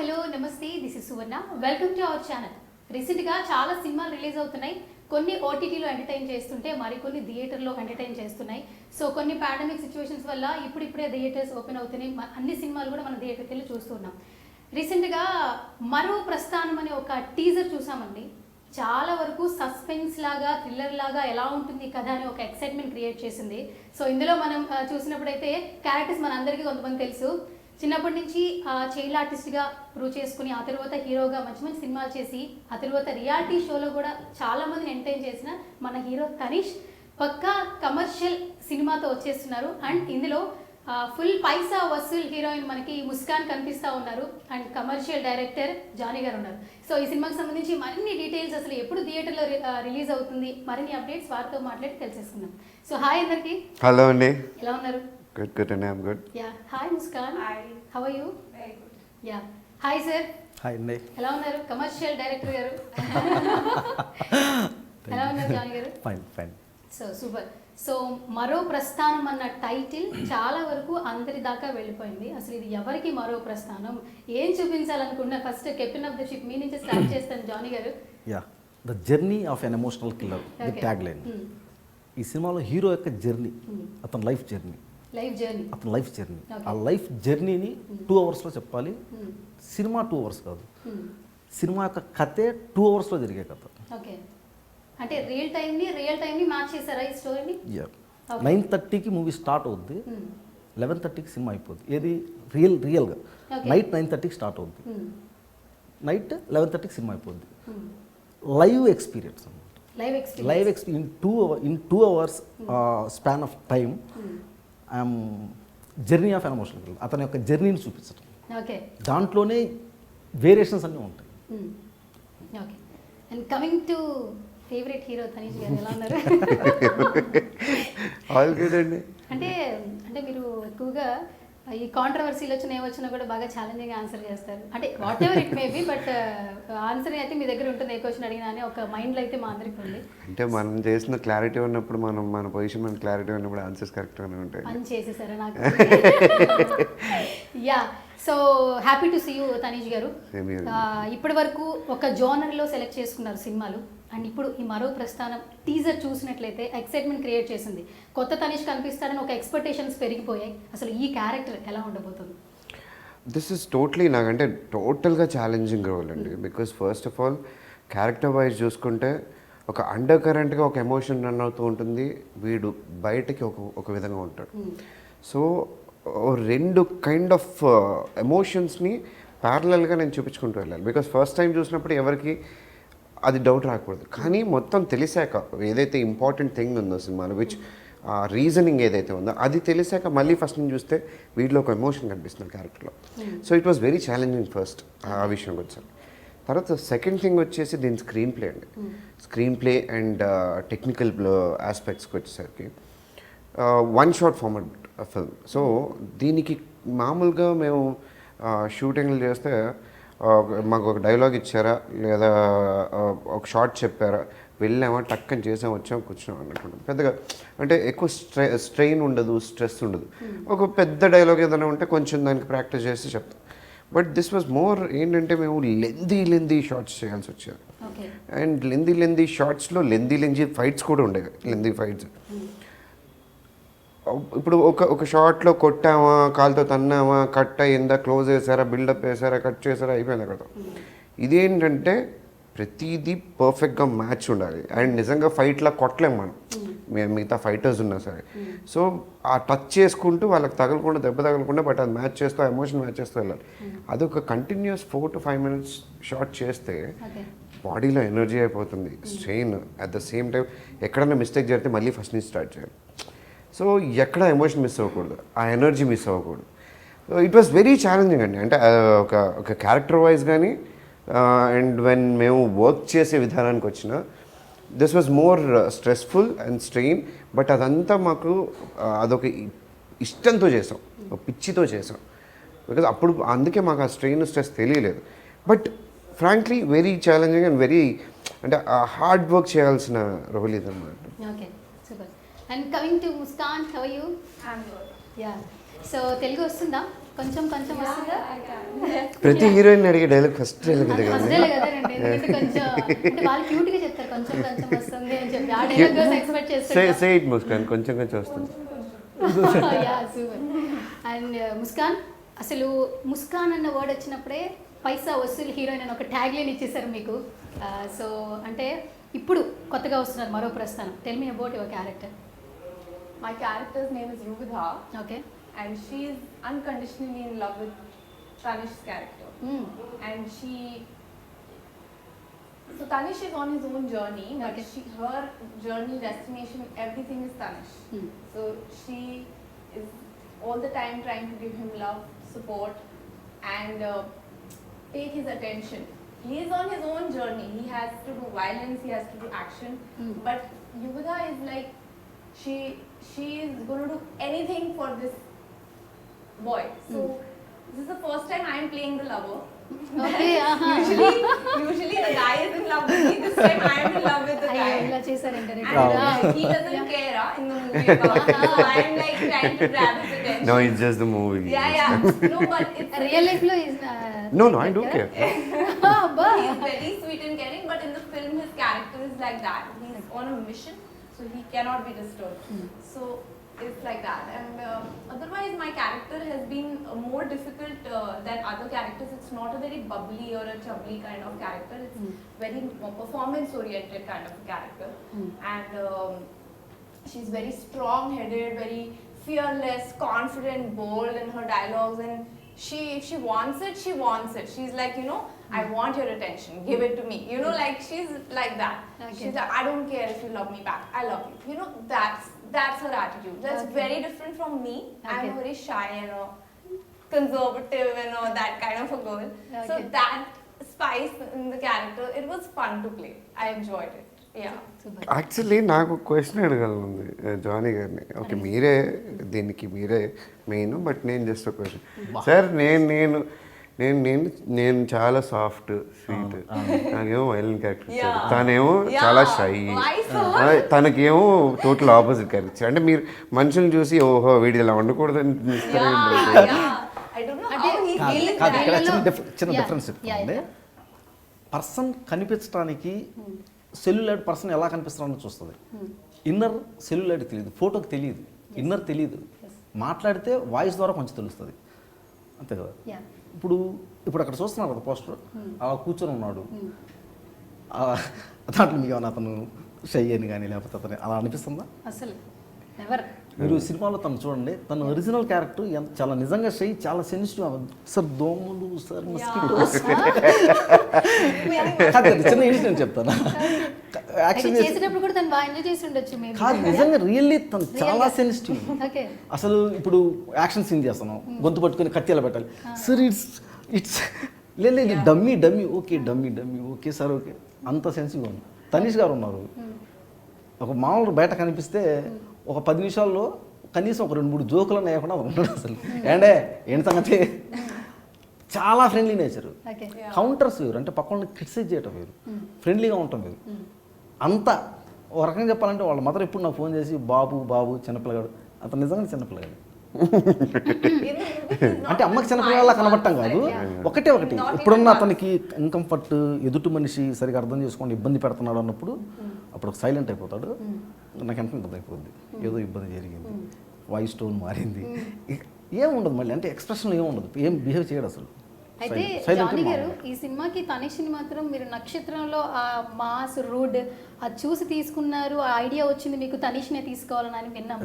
Hello నమస్తే, this is Suvarna. Welcome to our channel. రీసెంట్గా చాలా సినిమాలు రిలీజ్ అవుతున్నాయి. కొన్ని ఓటీటీలో ఎంటర్టైన్ చేస్తుంటే మరికొన్ని థియేటర్లో ఎంటర్టైన్ చేస్తున్నాయి. సో కొన్ని పాండమిక్ సిచ్యువేషన్స్ వల్ల ఇప్పుడిప్పుడే థియేటర్స్ ఓపెన్ అవుతున్నాయి. అన్ని సినిమాలు కూడా మనం థియేటర్కి వెళ్ళి చూస్తున్నాం. రీసెంట్గా మరో ప్రస్థానం అనే ఒక టీజర్ చూసామండి. చాలా వరకు సస్పెన్స్ లాగా, థ్రిల్లర్ లాగా ఎలా ఉంటుంది కథ అని ఒక ఎక్సైట్మెంట్ క్రియేట్ చేసింది. సో ఇందులో మనం చూసినప్పుడైతే క్యారెక్టర్స్ మనందరికీ కొంతమంది తెలుసు. చిన్నప్పటి నుంచి చైల్డ్ ఆర్టిస్ట్గా ప్రూవ్ చేసుకుని ఆ తర్వాత హీరోగా మంచి మంచి సినిమాలు చేసి ఆ తర్వాత రియాలిటీ షోలో కూడా చాలా మందిని ఎంటర్టైన్ చేసిన మన హీరో తనీష్ పక్కా కమర్షియల్ సినిమాతో వచ్చేస్తున్నారు. అండ్ ఇందులో ఫుల్ పైసా వసూల్ హీరోయిన్ మనకి ముస్కాన్ కనిపిస్తూ ఉన్నారు. అండ్ కమర్షియల్ డైరెక్టర్ జానీ గారు ఉన్నారు. సో ఈ సినిమాకి సంబంధించి మరిన్ని డీటెయిల్స్, అసలు ఎప్పుడు థియేటర్లో రిలీజ్ అవుతుంది, మరిన్ని అప్డేట్స్ వారితో మాట్లాడి తెలిసేసుకుందాం. సో హాయ్ అందరికి. హలో అండి. ఎలా ఉన్నారు? గుడ్ అండి. I'm good. Yeah hi Muskan. Hi. How are you? Very good. Yeah hi sir. Hi అండి. ఎలా ఉన్నారు కమర్షియల్ డైరెక్టర్ గారు? ఎలా ఉన్నారు జానీ గారు? ఫైన్. So super. సో మరో ప్రస్థానం అన్న టైటిల్ చాలా వరకు అందరి దాకా వెళ్ళిపోయింది. అసలు ఇది ఎవరికి మరో ప్రస్థానం, ఏం చూపించాలనుకున్నా first captain of the ship మీ నుంచి స్టార్ట్ చేస్తాను జానీ గారు. Yeah, the journey of an emotional killer, the tag line. ఈ సినిమాలో హీరో యొక్క జర్నీ, అతని లైఫ్ జర్నీ, అతని లైఫ్ జర్నీ. ఆ లైఫ్ జర్నీని 2 అవర్స్లో చెప్పాలి. సినిమా 2 అవర్స్ కాదు, సినిమా యొక్క కథే 2 అవర్స్లో జరిగే కథ. ఓకే, అంటే రియల్ టైంని మ్యాచ్ చేశారా ఈ స్టోరీని? యా, 9:30కి మూవీ స్టార్ట్ అవుద్ది, 11:30కి సినిమా అయిపోద్ది. ఏది రియల్గా నైట్ 9:30కి స్టార్ట్ అవుద్ది, నైట్ 11:30కి సినిమా అయిపోద్ది. లైవ్ ఎక్స్పీరియన్స్ అన్నమాట. Live experience in 2 hours span of time. I'm journey of an emotional killer, అతని యొక్క జర్నీని చూపించడం. ఓకే, దాంట్లోనే వేరియేషన్స్ అన్నీ ఉంటాయి. Okay, and coming to favourite hero Tanish garu, ఎలా ఉన్నారు? ఆల్ గుడ్ అండి. అంటే మీరు ఎక్కువగా ఈ కాంట్రవర్సీలు వచ్చినా ఏమొచ్చినా కూడా బాగా ఛాలెంజింగ్ ఆన్సర్ చేస్తారు. అంటే what ever it may be, but answer అయితే మీ దగ్గర ఉంటుంది. ఏ క్వశ్చన్ అడిగినా అని ఒక మైండ్లో అయితే మా అందరికి ఉంది. అంటే మనం చేసిన క్లారిటీ ఉన్నప్పుడు, మన పొజిషన్ మన క్లారిటీ ఉన్నప్పుడు ఆన్సర్స్ కరెక్ట్గానే ఉంటాయి. అని చేసేసారా నాకు? Yeah, so happy to see you Tanish garu. ఇప్పటి వరకు ఒక జోనర్లో సెలెక్ట్ చేసుకున్నారు సినిమాలు. అండ్ ఇప్పుడు ఈ మరో ప్రస్థానం టీజర్ చూసినట్లయితే ఎక్సైట్మెంట్ క్రియేట్ చేసింది. కొత్త తనీష్ కనిపిస్తాడని ఒక ఎక్స్పెక్టేషన్స్ పెరిగిపోయాయి. అసలు ఈ క్యారెక్టర్ ఎలా ఉండబోతుంది? దిస్ ఇస్ నాకంటే టోటల్గా ఛాలెంజింగ్ రోల్ అండి. Because first of all character wise చూసుకుంటే ఒక అండర్ కరెంట్గా ఒక ఎమోషన్ రన్ అవుతూ ఉంటుంది, వీడు బయటకి ఒక విధంగా ఉంటాడు. సో 2 కైండ్ ఆఫ్ ఎమోషన్స్ని ప్యారలల్గా నేను చూపించుకుంటూ వెళ్ళాలి. బికాస్ ఫస్ట్ టైం చూసినప్పుడు ఎవరికి అది డౌట్ రాకూడదు. కానీ మొత్తం తెలిసాక, ఏదైతే ఇంపార్టెంట్ థింగ్ ఉందో సినిమాలో, విచ్ రీజనింగ్ ఏదైతే ఉందో అది తెలిసాక మళ్ళీ ఫస్ట్ నుంచి చూస్తే వీటిలో ఒక ఎమోషన్ కనిపిస్తుంది క్యారెక్టర్లో. So it was very challenging first ఆ విషయం వచ్చాను. తర్వాత సెకండ్ థింగ్ వచ్చేసి దీని స్క్రీన్ ప్లే అండి. స్క్రీన్ ప్లే అండ్ టెక్నికల్ ఆస్పెక్ట్స్కి వచ్చేసరికి 1 షాట్ ఫార్మాట్ ఫిల్మ్. సో దీనికి మామూలుగా మేము షూటింగ్లు చేస్తే మాకు ఒక డైలాగ్ ఇచ్చారా, లేదా ఒక షార్ట్ చెప్పారా, వెళ్ళామా, టక్కని చేసాం, వచ్చాం, కూర్చున్నాం అనుకుంటాం. పెద్దగా అంటే ఎక్కువ స్ట్రెయిన్ ఉండదు, స్ట్రెస్ ఉండదు. ఒక పెద్ద డైలాగ్ ఏదైనా ఉంటే కొంచెం దానికి ప్రాక్టీస్ చేసి చెప్తాం. బట్ దిస్ వాజ్ మోర్ ఏంటంటే మేము లెందీ షార్ట్స్ చేయాల్సి వచ్చేది. అండ్ లెందీ షార్ట్స్లో లెందీ ఫైట్స్ కూడా ఉండేవి. లెందీ ఫైట్స్ ఇప్పుడు ఒక షార్ట్లో కొట్టామా, కాలుతో తన్నామా, కట్ అయ్యిందా, క్లోజ్ చేసారా, బిల్డప్ వేసారా, కట్ చేసారా, అయిపోయింది అక్కడ. ఇదేంటంటే ప్రతిదీ పర్ఫెక్ట్గా మ్యాచ్ ఉండాలి. అండ్ నిజంగా ఫైట్లా కొట్టలేము మనం, మిగతా ఫైటర్స్ ఉన్నా సరే. సో ఆ టచ్ చేసుకుంటూ వాళ్ళకి తగలకుండా, దెబ్బ తగలకుండా, బట్ అది మ్యాచ్ చేస్తూ, ఎమోషన్ మ్యాచ్ చేస్తూ వెళ్ళాలి. అది ఒక కంటిన్యూస్ 4 to 5 minutes షార్ట్ చేస్తే బాడీలో ఎనర్జీ అయిపోతుంది, strain. At the same time ఎక్కడైనా మిస్టేక్ జరిగితే మళ్ళీ ఫస్ట్ నుంచి స్టార్ట్ చేయాలి. సో ఎక్కడ ఎమోషన్ మిస్ అవ్వకూడదు, ఆ ఎనర్జీ మిస్ అవ్వకూడదు. So it was very challenging అండి. అంటే ఒక క్యారెక్టర్ వైజ్ కానీ అండ్ వెన్ మేము వర్క్ చేసే విధానానికి వచ్చిన this was more stressful and strain. But అదంతా మాకు అదొక ఇష్టంతో చేసాం, ఒక పిచ్చితో చేసాం. బికాజ్ అప్పుడు అందుకే మాకు ఆ స్ట్రెయిన్, స్ట్రెస్ తెలియలేదు. But frankly very challenging and very అంటే హార్డ్ వర్క్ చేయాల్సిన రోల్ ఇదన్నమాట. Okay, super. And coming to Muskan, how are you? I'm good. Yeah. So Telugu వస్తుందా? కొంచెం కొంచెం వస్తుందా? ప్రతి హీరోయిన్ అడిగే డైలాగ్ ఫస్ట్ డైలాగ్ ఇది కదా. ఫస్టే కదండి, ఎందుకంటే కొంచెం అంటే వాళ్ళు క్యూట్ గా చెప్తారు కొంచెం కొంచెం వస్తుంది అని చెప్పి, ఆ డైలాగ్ కోసం ఎక్స్పెక్ట్ చేస్తారు. సే ఇట్ ముస్కాన్, కొంచెం కొంచెం వస్తుంది. Yeah super. అండ్ ముస్కాన్, అసలు ముస్కాన్ అన్న వర్డ్ వచ్చినప్పుడే పైసా వసూల్ హీరోయిన్ అని ఒక ట్యాగ్ లైన్ ఇచ్చేసారు మీకు. సో అంటే ఇప్పుడు కొత్తగా వస్తున్నారు మరో ప్రస్థానం. Tell me about your character. My character's name is Yugdha, okay. and she is unconditionally in love with Tanish's character. And so Tanish is on his own journey, but Okay. her journey, destination, everything is Tanish. So she is all the time trying to give him love, support, and take his attention. He is on his own journey. He has to do violence, he has to do action, but Yugdha is like, she is going to do anything for this boy. So this is the first time I am playing the lover. Okay, Usually the guy is in love with me. This time I am in love with the అయ్యో guy. ఇలా చేశారంటే And he doesn't care in the movie about it. So I am like trying to grab his attention. No, it's just the movie. Yeah. No, but it's real life లో No, I do care. he is very sweet and caring, but in the film his character is like that. He's on a mission, so he cannot be disturbed. So it's like that. And otherwise my character has been more difficult than other characters. It's not a very bubbly or a chubbly kind of character. It's very performance oriented kind of a character. And she's very strong headed, very fearless, confident, bold in her dialogues, and if she wants it, she wants it. She's like, you know, I want your attention, give it to me, you know, like she's like that. Okay. She's like, I don't care if you love me back, I love you, you know. That's her attitude. That's Okay. very different from me. I'm Okay. very shy and conservative and that kind of a girl. So Okay. that spice in the character, it was fun to play. I enjoyed it. Yeah. Super. Actually నాకు question అడగాలంది Johnny గారిని. Okay, మీరే దీనికి మీరే main, but నేను just ఒక question. Sir నేను చాలా soft sweet, నాకేమో వైలెంట్ క్యారెక్టర్ ఇచ్చారు, తనేమో చాలా షై, తనకేమో టోటల్ ఆపోజిట్ క్యారెక్టర్. అంటే మీరు మనుషులను చూసి ఓహో వీడి ఇలా ఉండకూడదని I don't know how he feels కాదు, ఇక్కడ that. చిన్న డిఫరెన్స్ చెప్తానండి. పర్సన్ కనిపించడానికి సెల్యులైడ్ పర్సన్ ఎలా కనిపిస్తున్నాడో చూస్తుంది. ఇన్నర్ సెల్యులైడ్ తెలియదు, ఫోటోకి తెలియదు, ఇన్నర్ తెలియదు. మాట్లాడితే వాయిస్ ద్వారా కొంచెం తెలుస్తుంది, అంతే కదా. Yeah. ఇప్పుడు అక్కడ చూస్తున్నారు కదా పోస్టర్, అలా కూర్చొని ఉన్నాడు. దాంట్లో మీకు ఏమైనా అతను షై అని కానీ లేకపోతే అతను అలా అనిపిస్తుందా? అసలు ఎవర్ మీరు సినిమాలో తను చూడండి, తన ఒరిజినల్ క్యారెక్టర్ చాలా నిజంగా షై, చాలా సెన్సిటివ్. సార్ దోమలు, సార్ మస్కిటోస్, చిన్న ఇన్సిడెంట్ చెప్తాను. యాక్చువల్లీ చేసేటప్పుడు కూడా తను బాగా ఎంజాయ్ చేసి ఉండొచ్చు మేము. కాదు, నిజంగా రియల్లీ తను చాలా సెన్సిటివ్. ఓకే. అసలు ఇప్పుడు యాక్షన్ సీన్ చేస్తున్నాం, గొంతు పట్టుకొని కత్తి ఎలా పెట్టాలి సార్, ఇట్స్ లేదు డమ్మీ ఓకే సార్ ఓకే, అంత సెన్సిటివ్గా ఉంది. తనీష్ గారు ఉన్నారు, ఒక మామూలు బయట కనిపిస్తే ఒక 10 నిమిషాల్లో కనీసం ఒక 2-3 జోకులు లేకుండా ఉన్నాడు. అసలు ఏంటి సంగతి, చాలా ఫ్రెండ్లీ నేచరు. ఓకే. కౌంటర్స్ వేరు, అంటే పక్కన క్రిటిసైజ్ చేయటం వేరు, ఫ్రెండ్లీగా ఉండటం వేరు. అంతా ఒక రకంగా చెప్పాలంటే వాళ్ళ మదర్ ఎప్పుడు నాకు ఫోన్ చేసి బాబు చిన్నపిల్లగాడు, అతను నిజంగా చిన్నపిల్లగాడు. అంటే అమ్మకి చిన్నపిల్లలా కనబడటం కాదు, ఒకటి ఇప్పుడున్న అతనికి ఇన్కంఫర్ట్, ఎదుటి మనిషి సరిగా అర్థం చేసుకోండి ఇబ్బంది పెడుతున్నాడు అన్నప్పుడు అప్పుడు సైలెంట్ అయిపోతాడు. నాకు ఎంత ఇబ్బంది అయిపోద్ది, ఏదో ఇబ్బంది జరిగింది, వాయిస్ టోన్ మారింది, ఏముండదు మళ్ళీ, అంటే ఎక్స్ప్రెషన్ ఏముండదు, ఏం బిహేవ్ చేయడు అసలు. అయితే జానీ గారు, ఈ సినిమాకి తనిష్ని మాత్రం మీరు నక్షత్రంలో ఆ మాస్ రూడ్ అది చూసి తీసుకున్నారు, ఆ ఐడియా వచ్చింది మీకు తనిష్నే తీసుకోవాలని అని విన్నాం.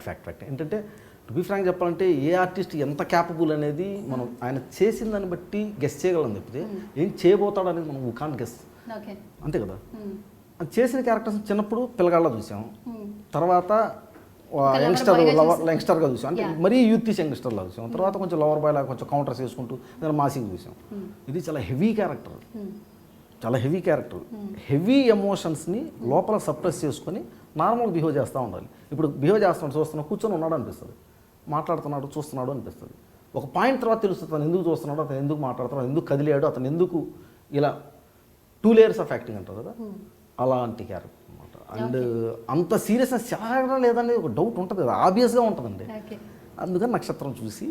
ఫ్యాక్ట్ ఏంటంటే టు బి ఫ్రాంక్ చెప్పాలంటే ఏ ఆర్టిస్ట్ ఎంత క్యాపబుల్ అనేది మనం ఆయన చేసిన దాన్ని బట్టి గెస్ చేయగలం తప్పితే ఏం చేయబోతాడు అనేది మనం కాంట్ గెస్, ఓకే, అంతే కదా. అది చేసిన క్యారెక్టర్స్ చిన్నప్పుడు పిల్లగాళ్ళ చూసాం, తర్వాత యంగ్స్టర్గా చూసాం, అంటే మరీ యూత్ యంగ్స్టర్లా చూసాం, తర్వాత కొంచెం లవర్ బాయ్ లాగా కొంచెం కౌంటర్స్ చేసుకుంటూ దాన్ని మాసింగ్ చూసాం. ఇది చాలా హెవీ క్యారెక్టర్, హెవీ ఎమోషన్స్ని లోపల సప్రెస్ చేసుకొని నార్మల్గా బిహేవ్ చేస్తూ ఉండాలి. ఇప్పుడు బిహేవ్ చేస్తున్నాడు, చూస్తున్నాడు, కూర్చొని ఉన్నాడు అనిపిస్తుంది, మాట్లాడుతున్నాడు చూస్తున్నాడు అనిపిస్తుంది. ఒక పాయింట్ తర్వాత తెలుస్తుంది అతను ఎందుకు చూస్తున్నాడు, అతను ఎందుకు మాట్లాడుతున్నాడు, ఎందుకు కదిలాడు, అతను ఎందుకు ఇలా 2 layers ఆఫ్ యాక్టింగ్ అంటారు కదా, అలాంటి క్యారెక్టర్ అనమాట. అండ్ అంత సీరియస్నెస్ చాలా లేదని ఒక డౌట్ ఉంటుంది కదా, ఆబ్వియస్గా ఉంటుందండి. అందుకని నక్షత్రం చూసి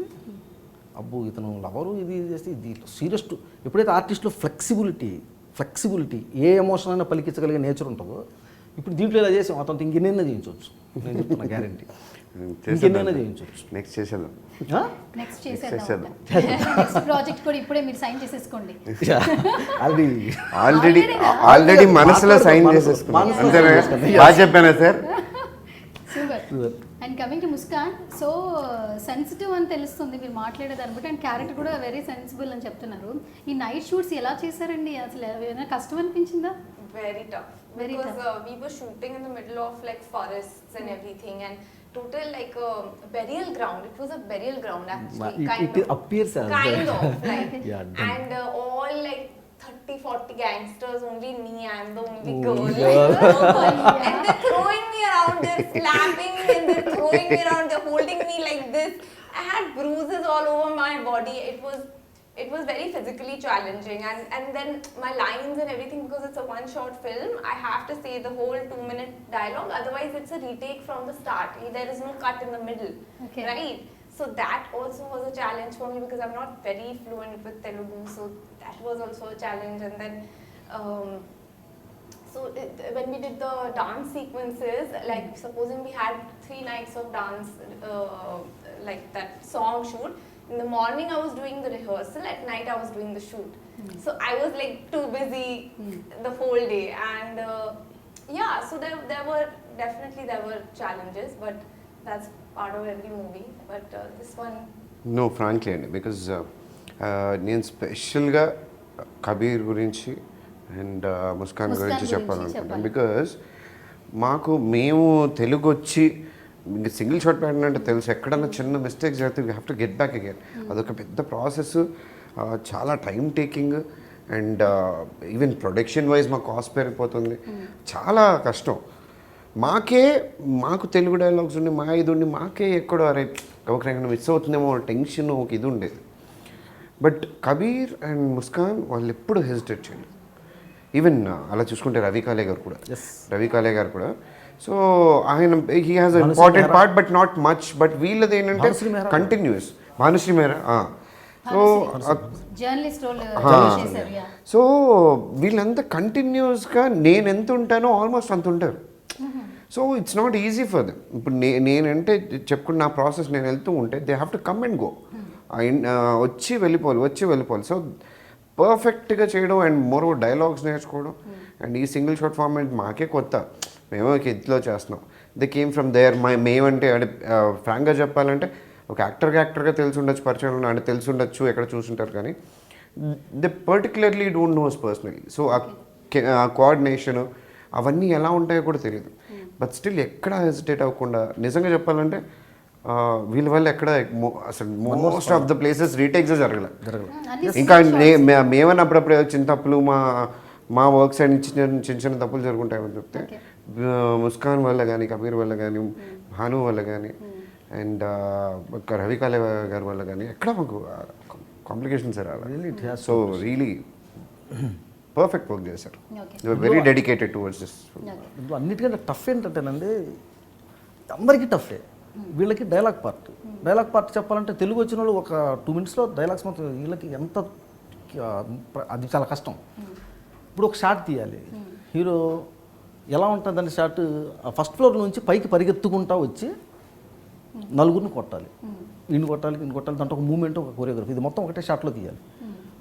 అబ్బో ఇతను లవరు ఇది చేస్తే ఇది సీరియస్ ఎప్పుడైతే ఆర్టిస్ట్లో ఫ్లెక్సిబిలిటీ ఏ ఎమోషన్ అయినా పలికించగలిగే నేచర్ ఉంటుందో ఇప్పుడు దీంట్లో ఇలా చేసాం అతను ఇంకెన్నైనా చేయించవచ్చు నేను చెప్తున్నా గ్యారంటీ ఇంకెన్నైనా చేయించవచ్చు నెక్స్ట్ చేసేద్దాం. నెక్స్ట్ చేసేద్దాం. చేసేద్దాం. నెక్స్ట్ ప్రాజెక్ట్ కూడా ఇప్పుడే మీరు సైన్ చేసేసుకోండి. ఆల్రెడీ మనసులో సైన్ చేసేసుకున్నాం. అంతేనా? బాగా చెప్పానా sir? Super. And coming to Muskan, so sensitive అని తెలుస్తుంది మీరు మాట్లాడే దాన్ని బట్టి, అండ్ క్యారెక్టర్ కూడా వెరీ సెన్సిబుల్ అని చెప్తున్నారు. ఈ నైట్ షూట్స్ ఎలా చేశారండి? అసలు ఏమైనా కష్టం అనిపించిందా? Very tough. Very because tough. We were shooting in the middle of like forests and everything, and total like burial ground. It was a burial ground actually. It appears as kind of like Yeah, done. and all like 30-40 gangsters, only me, I'm the only Oh, girl. girl. Like, and they're throwing me around, they're slapping me and they're throwing me around, they're holding me like this. I had bruises all over my body. It was very physically challenging, and then my lines and everything, because it's a one shot film, I have to say the whole 2-minute dialogue, otherwise it's a retake from the start. There is no cut in the middle. Okay. Right? So that also was a challenge for me because I'm not very fluent with Telugu, so that was also a challenge. And then when we did the dance sequences, like supposing we had 3 nights of dance, like that song shoot. In the morning I was doing the rehearsal, at night I was doing the shoot. So I was like too busy the whole day, and yeah, so there were challenges, but that's part of every movie. But this one, no frankly అండి, because నేను స్పెషల్గా కబీర్ గురించి and Muskan Muskan గురించి గురించి చెప్పాలనుకుంటాను. చెప్పాలి. Because మేము తెలుగు వచ్చి single shot pattern అంటే తెలుసు, ఎక్కడన్నా చిన్న మిస్టేక్స్ జరిగితే we have to get back again. అదొక పెద్ద ప్రాసెస్, చాలా time taking, and even production wise మా కాస్ట్ పెరిగిపోతుంది, చాలా కష్టం. మాకు తెలుగు డైలాగ్స్ ఉండి మా ఇది ఉండి మాకే ఎక్కడో అరే ఒకరికైనా మిస్ అవుతుందేమో టెన్షన్ ఒక ఇది ఉండేది. బట్ కబీర్ అండ్ ముస్కాన్ వాళ్ళు ఎప్పుడు హెసిటేట్ చేయలేదు. ఈవెన్ అలా చూసుకుంటే రవి కాలే గారు కూడా సో ఆయన he has important part but not much. But వీళ్ళది ఏంటంటే కంటిన్యూస్. భానుశ్రీ మేరా, సో జర్నలిస్ట్ రోల్ చేశారు. యా. సో వీళ్ళంతా కంటిన్యూస్గా నేను ఎంత ఉంటానో ఆల్మోస్ట్ అంత ఉంటారు. So it's not easy for them. ఇప్పుడు నేనంటే చెప్పుకున్న నా ప్రాసెస్ నేను వెళ్తూ ఉంటే they have to come and go, వచ్చి వెళ్ళిపోవాలి. సో పర్ఫెక్ట్గా చేయడం అండ్ మోర్ డైలాగ్స్ నేర్చుకోవడం, అండ్ ఈ సింగిల్ షాట్ ఫార్మాట్ మాకే కొత్త, మేము ఇదిలో చేస్తున్నాం. They came from there. మేమంటే అంటే ఫ్రాంక్గా చెప్పాలంటే ఒక యాక్టర్గా తెలిసి ఉండొచ్చు, పరిచయం అంటే తెలిసి ఉండొచ్చు, ఎక్కడ చూసుంటారు, కానీ they particularly don't knows personally. So ఆ కోఆర్డినేషన్ అవన్నీ ఎలా ఉంటాయో కూడా తెలియదు. బట్ స్టిల్ ఎక్కడ హెసిటేట్ అవ్వకుండా, నిజంగా చెప్పాలంటే వీళ్ళ వల్ల ఎక్కడ అసలు most of the places retakes జరగలేదు. ఇంకా మేమన్నా అప్పుడప్పుడు చిన్న తప్పులు మా వర్క్ సైడ్ చిన్న తప్పులు జరుగుంటాయని చెప్తే ముస్కాన్ వల్ల కానీ, కబీర్ వల్ల కానీ, భాను వల్ల కానీ, అండ్ రవి కాలే గారి వల్ల కానీ ఎక్కడ మాకు కాంప్లికేషన్స్ రావాలి. సో రియలీ పర్ఫెక్ట్ వర్క్ చేశారు. Very dedicated towards this. అన్నిటికంటే టఫ్ ఏంటంటేనండి, అందరికీ టఫే. వీళ్ళకి డైలాగ్ పార్ట్ చెప్పాలంటే తెలుగు వచ్చిన వాళ్ళు ఒక 2 minutesలో డైలాగ్స్ మొత్తం, వీళ్ళకి ఎంత అది చాలా కష్టం. ఇప్పుడు ఒక షాట్ తీయాలి, హీరో ఎలా ఉంటుందని షాట్, ఫస్ట్ ఫ్లోర్ నుంచి పైకి పరిగెత్తుకుంటా వచ్చి నలుగురిని కొట్టాలి, ఇన్ని కొట్టాలి, దాంట్లో ఒక మూమెంట్, ఒక కొరియోగ్రఫీ, ఇది మొత్తం ఒకటే షాట్లో తీయాలి.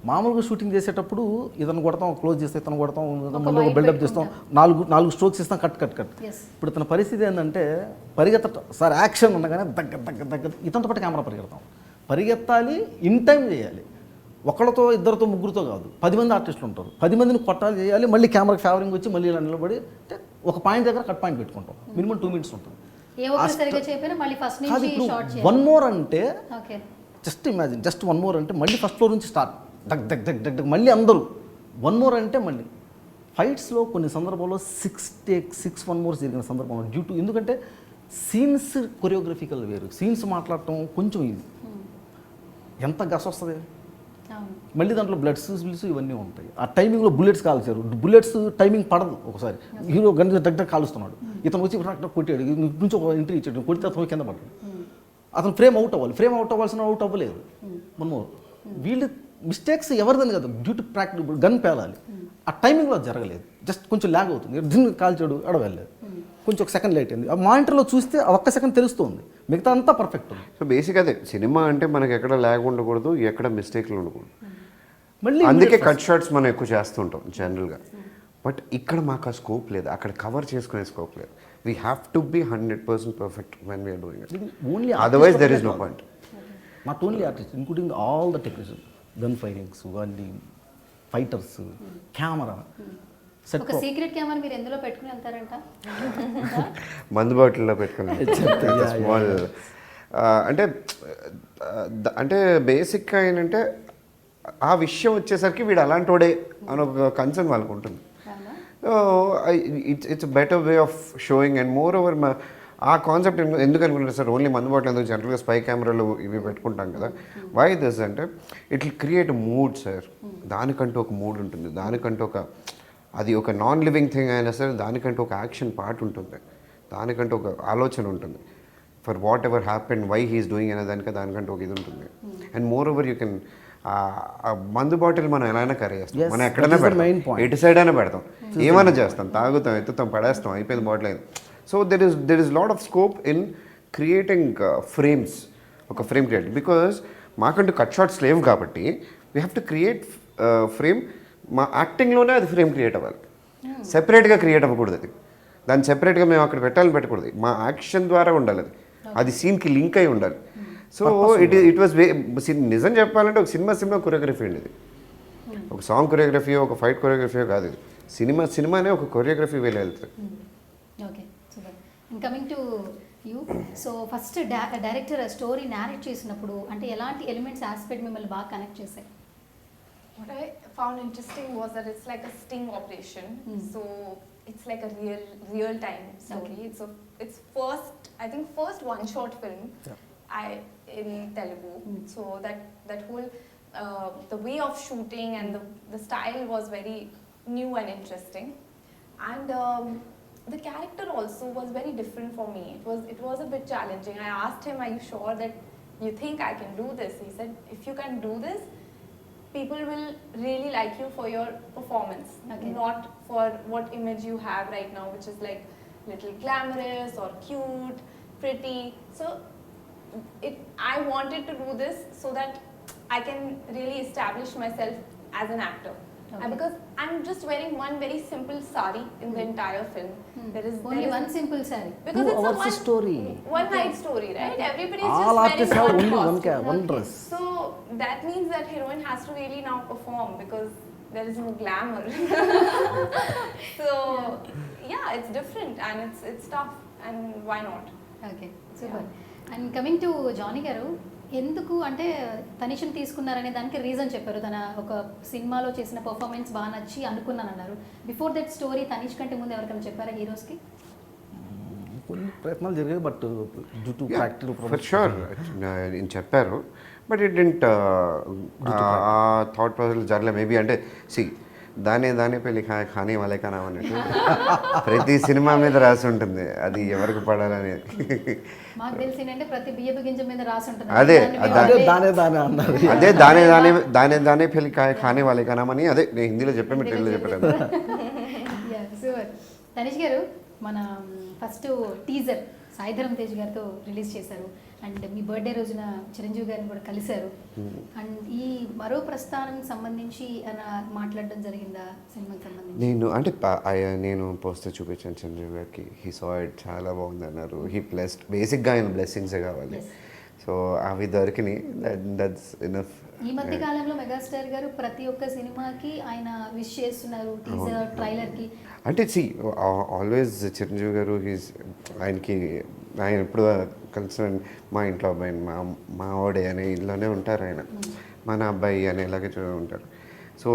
మామూలుగా షూటింగ్ చేసేటప్పుడు ఇతను కొడతాం, క్లోజ్ చేస్తే ఇతను కొడతాం, మళ్ళీ ఒక బిల్డప్ చేస్తాం, నాలుగు స్ట్రోక్స్ ఇస్తాం, కట్. ఇప్పుడు ఇతని పరిస్థితి ఏంటంటే సార్ యాక్షన్ ఉండగానే దగ్గర ఇతనితో పాటు కెమెరా పరిగెత్తాలి, ఇన్ టైం చేయాలి. ఒకళ్ళతో, ఇద్దరితో, ముగ్గురితో కాదు, 10 మంది ఆర్టిస్టులు ఉంటారు, 10 మందిని కొట్టాలి, చేయాలి, మళ్ళీ కెమెరాకి ఫేవరింగ్ వచ్చి మళ్ళీ ఇలా నిలబడి ఒక పాయింట్ దగ్గర కట్ పాయింట్ పెట్టుకుంటాం. మినిమం 2 minutes ఉంటుంది. వన్ మోర్ అంటే జస్ట్ ఇమాజిన్, జస్ట్ 1 more అంటే మళ్ళీ ఫస్ట్ ఫ్లోర్ నుంచి స్టార్ట్, దగ్గ మళ్ళీ అందరూ 1 more అంటే మళ్ళీ ఫైట్స్లో కొన్ని సందర్భాల్లో 6 takes 6 1 more జరిగిన సందర్భంలో డ్యూ టు, ఎందుకంటే సీన్స్ కొరియోగ్రఫికల్ వేరు, సీన్స్ మాట్లాడటం కొంచెం ఇది ఎంత గస్ వస్తుంది, మళ్ళీ దాంట్లో బ్లడ్స్ ఇవన్నీ ఉంటాయి. ఆ టైమింగ్లో బుల్లెట్స్ కాల్చారు, బుల్లెట్స్ టైమింగ్ పడదు. ఒకసారి హీరో గన్ దగ్గర కాలుస్తున్నాడు, ఇతను వచ్చి కొట్టాడు, నుంచి ఒక ఎంట్రీ ఇచ్చాడు, కొడితే అతను కింద పడ్డాడు. అతను ఫ్రేమ్ అవుట్ అవ్వాలి, ఫ్రేమ్ అవుట్ అవ్వాల్సిన అవుట్ అవ్వలేదు. మనము వీళ్ళు మిస్టేక్స్ ఎవరిదని కదా, డ్యూ టు ప్రాక్టీస్. ఇప్పుడు గన్ పేలాలి, ఆ టైమింగ్లో జరగలేదు, జస్ట్ కొంచెం ల్యాగ్ అవుతుంది, దీన్ని కాల్చాడు వెళ్ళలేదు, కొంచెం ఒక సెకండ్ లేట్ అయింది. ఆ మానిటర్లో చూస్తే ఆ ఒక్క సెకండ్ తెలుస్తుంది, మిగతా అంతా పర్ఫెక్ట్ ఉంది. సో బేసిక్ అదే సినిమా అంటే మనకి ఎక్కడ ల్యాగ్ ఉండకూడదు, ఎక్కడ మిస్టేక్లు ఉండకూడదు. మళ్ళీ అందుకే కట్ షాట్స్ మనం ఎక్కువ చేస్తుంటాం జనరల్గా. బట్ ఇక్కడ మాకు ఆ స్కోప్ లేదు, అక్కడ కవర్ చేసుకునే స్కోప్ లేదు. We have to be 100% perfect when we're doing it. Only otherwise there is no point. Not only artist, including all the technician, gun firings, వాళ్ళ ఫైటర్స్, కెమెరా, సెట్. ఒక secret camera మీరు ఎందులో పెట్టుకుని వెళ్తారంట? మందు బాటిల్లో పెట్టుకున్నాను స్మాల్. అంటే అంటే బేసిక్గా ఏంటంటే ఆ విషయం వచ్చేసరికి వీడు అలాంటోడే అని ఒక కన్సర్న్ వాళ్ళకు ఉంటుంది. It's better way of showing. And more over ఆ కాన్సెప్ట్ ఎందుకు అనుకుంటారు సార్, ఓన్లీ మందు బాటిల్ ఎందుకు, జనరల్గా స్పై కెమెరాలు ఇవి పెట్టుకుంటాం కదా. వై దిస్ అంటే it will create mood sir. దానికంటూ ఒక మూడ్ ఉంటుంది, దానికంటూ ఒక, అది ఒక నాన్ లివింగ్ థింగ్ అయినా సరే దానికంటూ ఒక యాక్షన్ పార్ట్ ఉంటుంది, దానికంటూ ఒక ఆలోచన ఉంటుంది. For whatever happen, why he's doing అనే దానికంటూ ఒక ఇది ఉంటుంది. And moreover you can మందు బాటిల్ మనం ఎలా అయినా కర్రీ చేస్తాం, మనం ఎక్కడైనా పెడతాం, ఎటు సైడ్ అయినా పెడతాం, ఏమైనా చేస్తాం, తాగుతాం, ఎత్తుతాం, పడేస్తాం, అయిపోయింది బాటిల్ అయింది. So there is lot of scope in creating frames. ఒక ఫ్రేమ్ క్రియేట్, బికాజ్ మాకంటూ కట్ షాట్స్ లేవు కాబట్టి we have to create frame. మా యాక్టింగ్లోనే అది ఫ్రేమ్ క్రియేట్ అవ్వాలి, సెపరేట్గా క్రియేట్ అవ్వకూడదు. అది దాన్ని సెపరేట్గా మేము అక్కడ పెట్టకూడదు, మా యాక్షన్ ద్వారా ఉండాలి, అది సీన్కి లింక్ అయి ఉండాలి. సో ఇట్ వాస్ నిజం చెప్పాలంటే ఒక సినిమా కొరియోగ్రఫీ అండి ఇది. ఒక సాంగ్ కొరియోగ్రఫీ, ఒక ఫైట్ కొరియోగ్రఫీ కాదు ఇది. సినిమానే ఒక కొరియోగ్రఫీ వేలు వెళ్తుంది. Okay, super. Coming to you, so first director story narrate చేసినప్పుడు అంటే ఎలాంటి ఎలిమెంట్స్ ఆస్పెక్ట్ మిమ్మల్ని బాగా కనెక్ట్ చేశాయి? What I found interesting was that it's like a sting operation. So it's like a real time story. Okay. It's first one short film in Telugu. So that whole the way of shooting and the style was very new and interesting. And the character also was very different for me. It was a bit challenging. I asked him, "Are you sure that you think I can do this?" He said, "If you can do this, people will really like you for your performance, Okay. not for what image you have right now, which is like little glamorous or cute, pretty." So I wanted to do this so that I can really establish myself as an actor. Okay. And because I'm just wearing one very simple sari in the entire film. There is only one simple sorry. because 2 it's hours a story. one night story, right? Everybody is All just artists wearing have one only costume. one Okay. dress. So that means that heroine has to really now perform because there is no glamour. So yeah, it's different and it's tough, and why not? Okay, super. And coming to Jani garu, ఎందుకు అంటే తనిష్ని తీసుకున్నారనే దానికి reason చెప్పారు. తన ఒక సినిమాలో చేసిన performance బాగా నచ్చి అనుకున్నాను అన్నారు. బిఫోర్ దట్ స్టోరీ తనిష్ కంటే ముందు ఎవరికైనా చెప్పారా హీరోస్కి? కొన్ని ప్రయత్నాలు జరిగాయి, but due to practical for sure నేను చెప్పారు, బట్ ఇట్ డింట్ ఆ థాట్ ప్రాసెస్ జరగలే. మేబీ అంటే దానే పెళ్ళి కానీ వాళ్ళే కానా అన్నట్టు ప్రతి సినిమా మీద రాసి ఉంటుంది, అది ఎవరికి పడాలనేది. మాకు తెలిసి ఏంటంటే ప్రతి బియ్యపు గింజ మీద రాసి ఉంటుంది. అదే, దానే అన్నారు. అదే దానే పెళ్ళి కానీ వాళ్ళే కానామని అదే నేను హిందీలో చెప్పాను, మీరు తెలుగులో చెప్పారు. సూపర్. తనిష్ గారు, మన ఫస్ట్ టీజర్ సాయిధరం తేజ్ గారితో రిలీజ్ చేశారు. అండ్ మీ బర్త్డే రోజున చిరంజీవి గారిని కూడా కలిశారు. అండ్ ఈ మరో ప్రస్థానం సంబంధించి మాట్లాడడం జరిగిందా సినిమాకి సంబంధించి? నేను పోస్టర్ చూపించాను చంద్రబాబు గారికి. హీ సా ఇట్, చాలా బాగుంది అన్నారు. హీ బ్లెస్డ్, బేసిక్గా ఆయన బ్లెస్సింగ్సే కావాలి. సో అవి దొరికినాయి, దట్స్ ఇనఫ్. ఈ మధ్య కాలంలో మెగాస్టార్ గారు ప్రతి ఒక్క సినిమాకి ఆయన విష్ చేస్తున్నారు, టీజర్ ట్రైలర్కి. అంటే ఆల్వేస్ చిరంజీవి గారు ఆయన ఎప్పుడు కన్సర్న్ మా ఇంట్లో అబ్బాయి, మా ఓడే అనే ఇల్లులోనే ఉంటారు ఆయన, మన అబ్బాయి అని ఇలాగే ఉంటారు. సో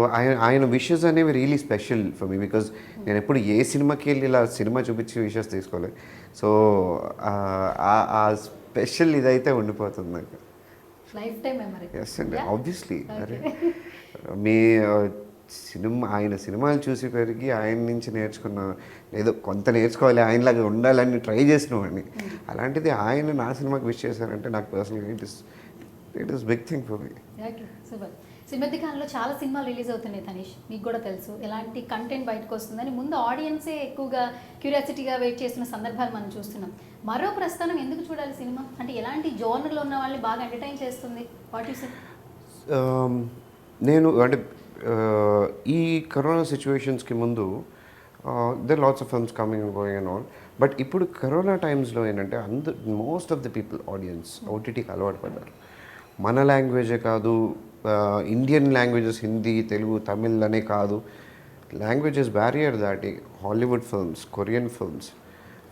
ఆయన విషెస్ అనేవి really special for me, because నేను ఎప్పుడు ఏ సినిమాకి వెళ్ళి ఇలా సినిమా చూపించి విషెస్ తీసుకోలేదు. సో ఆ స్పెషల్ ఇదైతే ఉండిపోతుంది నాకు. Life time memory. ఎస్ అండి, ఆబ్వియస్లీ. Okay. మీ ఆయన సినిమాలు చూసి పెరిగి ఆయన నుంచి నేర్చుకున్న ఏదో కొంత నేర్చుకోవాలి, ఆయనలాగా ఉండాలని ట్రై చేసినవాడిని. అలాంటిది ఆయన నా సినిమాకి విష్ చేశారంటే నాకు పర్సనల్గా it is big thing for me. Okay super. So ఈ మధ్య కాలంలో చాలా సినిమాలు రిలీజ్ అవుతున్నాయి తనీష్, మీకు కూడా తెలుసు ఎలాంటి కంటెంట్ బయటకు వస్తుందని ముందు ఆడియన్సే ఎక్కువగా క్యూరియాసిటీగా వెయిట్ చేస్తున్న సందర్భాలు మనం చూస్తున్నాం. మరో ప్రస్థానం ఎందుకు చూడాలి సినిమా అంటే ఎలాంటి జోనర్లో ఉన్న వాళ్ళని బాగా ఎంటర్టైన్ చేస్తుంది? What you say? నేను అంటే ఈ కరోనా సిచ్యువేషన్స్కి ముందు there lots of films coming going and all, but ఇప్పుడు కరోనా టైమ్స్లో ఏంటంటే most of the people audience ఓటీటీకి అలవాటు పడ్డారు. మన లాంగ్వేజే కాదు, ఇండియన్ లాంగ్వేజెస్ హిందీ, తెలుగు, తమిళ్ అనే కాదు, లాంగ్వేజెస్ బ్యారియర్ దాటి Hollywood films, Korean films,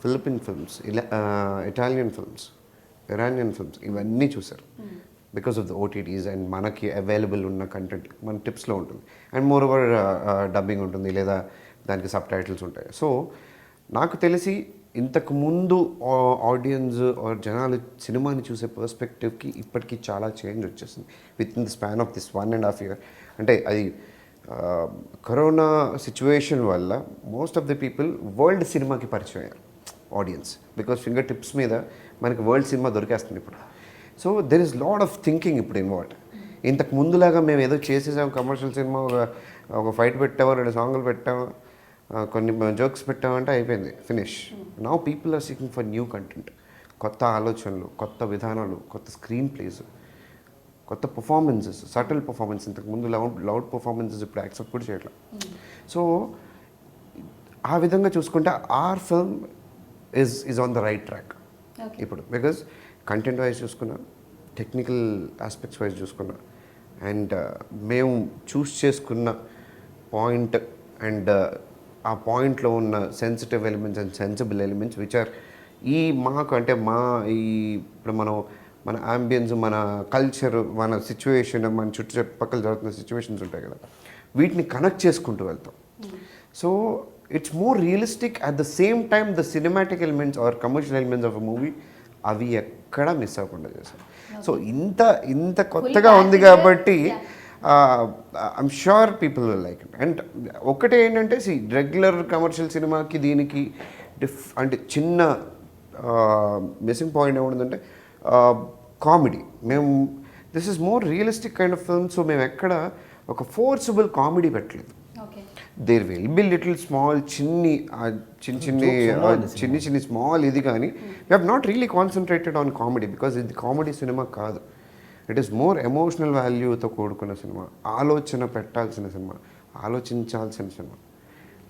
Philippine films, Italian films, Iranian films ఇవన్నీ చూసారు because of the OTTs. And మనకి అవైలబుల్ ఉన్న కంటెంట్ మన టిప్స్లో ఉంటుంది. అండ్ మోర్ ఓవర్ డబ్బింగ్ ఉంటుంది లేదా దానికి సబ్ టైటిల్స్ ఉంటాయి. సో నాకు తెలిసి ఇంతకు ముందు ఆడియన్స్ ఆర్ జనాలు సినిమాని చూసే పర్స్పెక్టివ్కి ఇప్పటికీ చాలా చేంజ్ వచ్చేసింది with in the span of this 1.5 year. అంటే అది కరోనా సిచ్యువేషన్ వల్ల most of the people world సినిమాకి పరిచయం అయ్యారు ఆడియన్స్, బికాస్ ఫింగర్ టిప్స్ మీద మనకి వరల్డ్ సినిమా దొరికేస్తుంది ఇప్పుడు. So there is lot of thinking ఇప్పుడు ఇన్వాల్వ్డ్. ఇంతకు ముందులాగా మేము ఏదో చేసేసాం కమర్షియల్ సినిమా, ఒక ఫైట్ పెట్టాము, 2 సాంగులు పెట్టాము, కొన్ని జోక్స్ పెట్టామంటే అయిపోయింది, finish. Now people are seeking for new content, కొత్త ఆలోచనలు, కొత్త విధానాలు, కొత్త స్క్రీన్ ప్లేస్, కొత్త పర్ఫార్మెన్సెస్, సటిల్ పర్ఫార్మెన్స్. ఇంతకుముందు లౌడ్ పర్ఫార్మెన్సెస్ ఇప్పుడు యాక్సెప్ట్ కూడా చేయట్లేదు. సో ఆ విధంగా చూసుకుంటే our film is on the right track ఇప్పుడు. బికాజ్ కంటెంట్ వైజ్ చూసుకున్నా, టెక్నికల్ ఆస్పెక్ట్స్ వైజ్ చూసుకున్నా, అండ్ మేము చూస్ చేసుకున్న పాయింట్ అండ్ ఆ పాయింట్లో ఉన్న sensitive elements and sensible elements which are మాకు అంటే ఇప్పుడు మన అంబియన్స్, మన కల్చర్, మన సిచ్యువేషన్, మన చుట్టుపక్కల జరుగుతున్న సిచ్యువేషన్స్ ఉంటాయి కదా, వీటిని కనెక్ట్ చేసుకుంటూ వెళ్తాం. So it's more realistic. At the same time the cinematic elements or commercial elements of a movie అవి ఎక్కడా మిస్ అవ్వకుండా చేశాం. సో ఇంత కొత్తగా ఉంది కాబట్టి I'm sure people will like it. And ఒకటే ఏంటంటే రెగ్యులర్ కమర్షియల్ సినిమాకి దీనికి అంటే చిన్న మిస్సింగ్ పాయింట్ ఏముంటుందంటే comedy. This is more realistic kind of film. So మేము ఎక్కడ ఒక ఫోర్సిబుల్ కామెడీ పెట్టలేదు. There will be little small చిన్ని స్మాల్ ఇది, కానీ we have not really concentrated on comedy because ఇది కామెడీ సినిమా కాదు. ఇట్ ఈస్ మోర్ ఎమోషనల్ వాల్యూతో కూడుకున్న సినిమా, ఆలోచన పెట్టాల్సిన సినిమా, ఆలోచించాల్సిన సినిమా.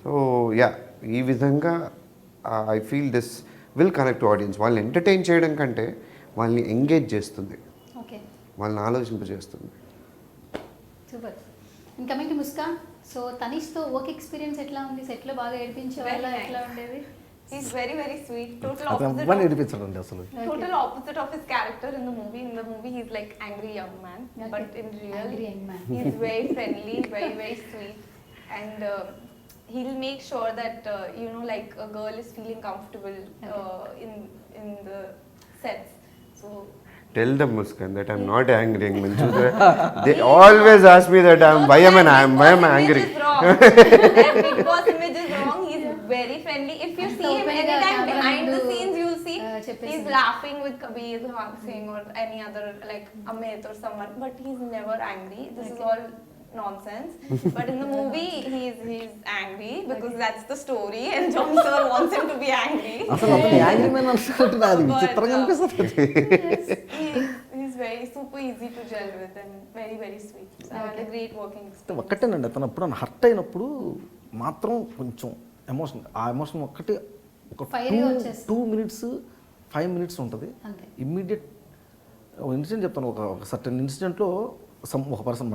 సో యా, ఈ విధంగా I feel this will connect to audience. వాళ్ళని ఎంటర్టైన్ చేయడం కంటే వాళ్ళని ఎంగేజ్ చేస్తుంది, వాళ్ళని ఆలోచింపజేస్తుంది. సూపర్. ఇంకా కమింగ్ టు ముస్కాన్, సో తనీష్తో వర్క్ ఎక్స్పీరియన్స్ ఎట్లా ఉంది? సెట్లో బాగా ఏడిపించే వాళ్ళ ఎట్లా ఉండేది? He's very, very sweet. Total opposite of his character in the movie. In the movie, he's like angry young man, okay. But in real, angry young man. he's very friendly, very, very sweet, and he'll make sure that like a girl is feeling comfortable in the sets. So. Tell them, Muskan, that I'm not angry. They always ask me that why am I angry? That Big Boss image is wrong. He's very friendly. If you see him anytime behind the scenes, you'll see he's laughing with Kabir Singh or any other like Amit or someone, but he's never angry. This is all nonsense. But in the movie, he's angry because that's the story, and John Sir wants him to be angry. He's very super easy to gel with and very, very sweet. So I had a great working experience. ఒక్కటేనండి, తను ఎప్పుడు hurt అయినప్పుడు మాత్రం కొంచెం emotion, ఆ emotion ఒక్కటి ఒక 2 minutes 5 minutes ఉంటుంది. Immediate incident చెప్తాను. ఒక సర్టన్ ఇన్సిడెంట్లో ఒక పర్సన్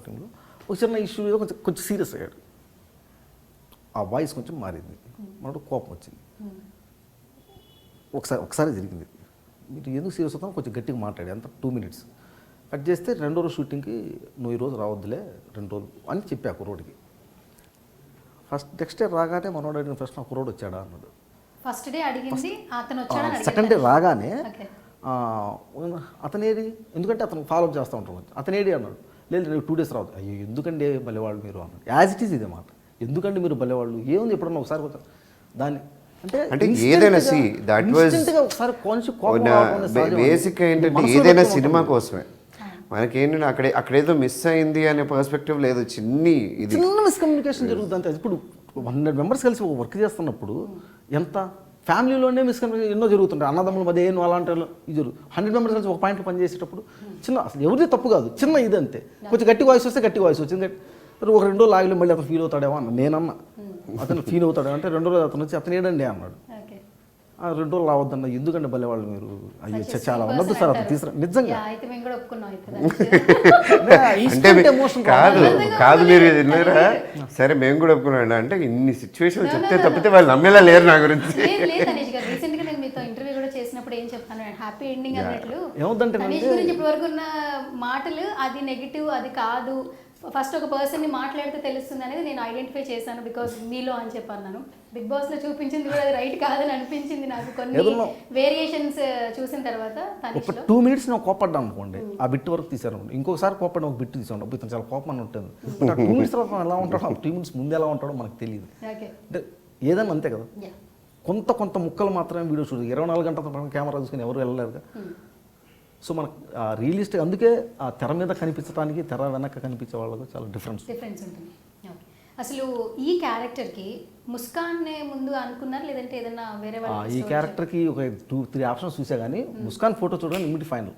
టీంలో ఒక చిన్న ఇష్యూ ఏదో కొంచెం సీరియస్ అయ్యాడు. ఆ వాయిస్ కొంచెం మారింది, మనకు కోపం వచ్చింది. ఒకసారి జరిగింది. మీరు ఎందుకు సీరియస్ అవుతాను కొంచెం గట్టిగా మాట్లాడి అంత 2 minutes కట్ చేస్తే 2వ రోజు షూటింగ్కి నువ్వు ఈరోజు రావద్దులే 2 రోజులు అని చెప్పి ఆ కుర్రోడికి. నెక్స్ట్ డే రాగానే మనోడు అడిగిన ప్రశ్న, ఆ కుర్రోడు వచ్చాడా అన్నాడు. ఫస్ట్ డే అడిగింది అతను వచ్చాడా, సెకండ్ డే రాగానే అతనేది, ఎందుకంటే అతను ఫాలోఅప్ చేస్తూ ఉంటాడు, అతనేది అన్నాడు. లేదు 2 days రావద్దు. అయ్యో ఎందుకండి భలేవాళ్ళు మీరు అన్నాడు. యాజ్ ఇట్ ఈజ్ ఇదే మాట, ఎందుకండి మీరు భలేవాళ్ళు, ఏముంది ఎప్పుడన్నా ఒకసారి దాన్ని అంటే ఏదైనా see, that was ఒకసారి కొంచెం కోపం రావడం అనేది సహజం. బేసిక్ ఏంటంటే మనసులో ఏదైనా పెట్టుకుని సినిమా ఉంటుంది. కోసమే మనకేంటంటే అక్కడేదో మిస్ అయింది అనే పర్స్పెక్టివ్ లేదు, ఇది చిన్న మిస్కమ్యూనికేషన్ జరుగుతుంది అంతే. ఇప్పుడు 100 మెంబర్స్ కలిసి ఒక వర్క్ చేస్తున్నప్పుడు ఎంత ఫ్యామిలీలోనే మిస్కమ్యూనికేషన్ ఎన్నో జరుగుతుంటాయి, అన్నదమ్ముల మధ్య ఏం అలాంటి ఇది 100 మెంబర్స్ కలిసి ఒక పాయింట్లో పనిచేసేటప్పుడు చిన్న అసలు ఎవరిది తప్పు కాదు, చిన్న ఇది అంతే. కొంచెం గట్టి వాయిస్ వస్తే గట్టి వాయిస్ వచ్చింది, ఒక 2 రోజులు ఆగిలో మళ్ళీ అతను ఫీల్ అవుతాడేమో అన్న నేనన్నా, అతను ఫీల్ అవుతాడు అంటే 2 రోజులు అతను వచ్చి అతను ఏడండి అన్నాడు. ఓకే 2 రోజులు రావద్దన్న, ఎందుకంటే భలే వాళ్ళు మీరు, అయ్యో చాలా ఉండదు సార్ అతను తీసుకురా నిజంగా. అయితే మేము కూడా ఒప్పుకున్నాం అయితే అంటే కాదు మీరు విన్నారా, సరే మేము కూడా ఒప్పుకున్నాం అంటే ఇన్ని సిచ్యువేషన్ చెప్తే తప్పితే వాళ్ళు నమ్మేలా లేరు నా గురించి. లేదు తనీష్ గారు, రీసెంట్ గా నేను మీతో ఇంటర్వ్యూ కూడా చేసినప్పుడు ఏం చెప్పాను, హ్యాపీ ఎండింగ్ అన్నట్లు ఏమవుతుందంటే తనీష్ గురించి ఇప్పటి వరకు ఉన్న మాటలు అది నెగిటివ్ అది కాదు, ఫస్ట్ ఒక పర్సన్ ని మాట్లాడితే తెలుస్తుంది అనేది నేను ఐడెంటిఫై చేశాను బికాస్ మీలో అని చెప్పన్నాను. బిగ్ బాస్ లో చూపించింది కూడా అది రైట్ కాదని అనిపించింది నాకు కొన్ని వేరియేషన్స్ చూసిన తర్వాత. ఒక 2 minutes నేను కోపడ్డాను అనుకోండి, ఆ బిట్ వరకు తీసాను, ఇంకొకసారి కోపడ్డా ఒక బిట్ తీసాను, అప్పుడు ఇతను చాలా కోపం అని ఉంటుంది. 2 minutes తర్వాత ఎలా ఉంటాడో, 2 minutes ముందు ఎలా ఉంటాడో మనకు తెలియదు. ఓకే అంటే ఏదైనా అంతే కదా, కొంత ముక్కలు మాత్రమే వీడియో చూడదు, 24 గంటల కెమెరా చూసుకుని ఎవరు వెళ్ళలేరు. సో మనకు రియలిస్టిక్, అందుకే ఆ తెర మీద కనిపించడానికి తెర వెనక కనిపించే వాళ్ళకు చాలా డిఫరెన్స్ ఉంటుంది. ఓకే అసలు ఈ క్యారెక్టర్కి ముస్కాన్ ముందు అనుకున్నారు లేదంటే ఏదైనా వేరే వాళ్ళు? ఈ క్యారెక్టర్కి ఒక 2-3 ఆప్షన్స్ చూసా కానీ ముస్కాన్ ఫోటో చూడగానే ఇమ్మీడియట్ ఫైనల్.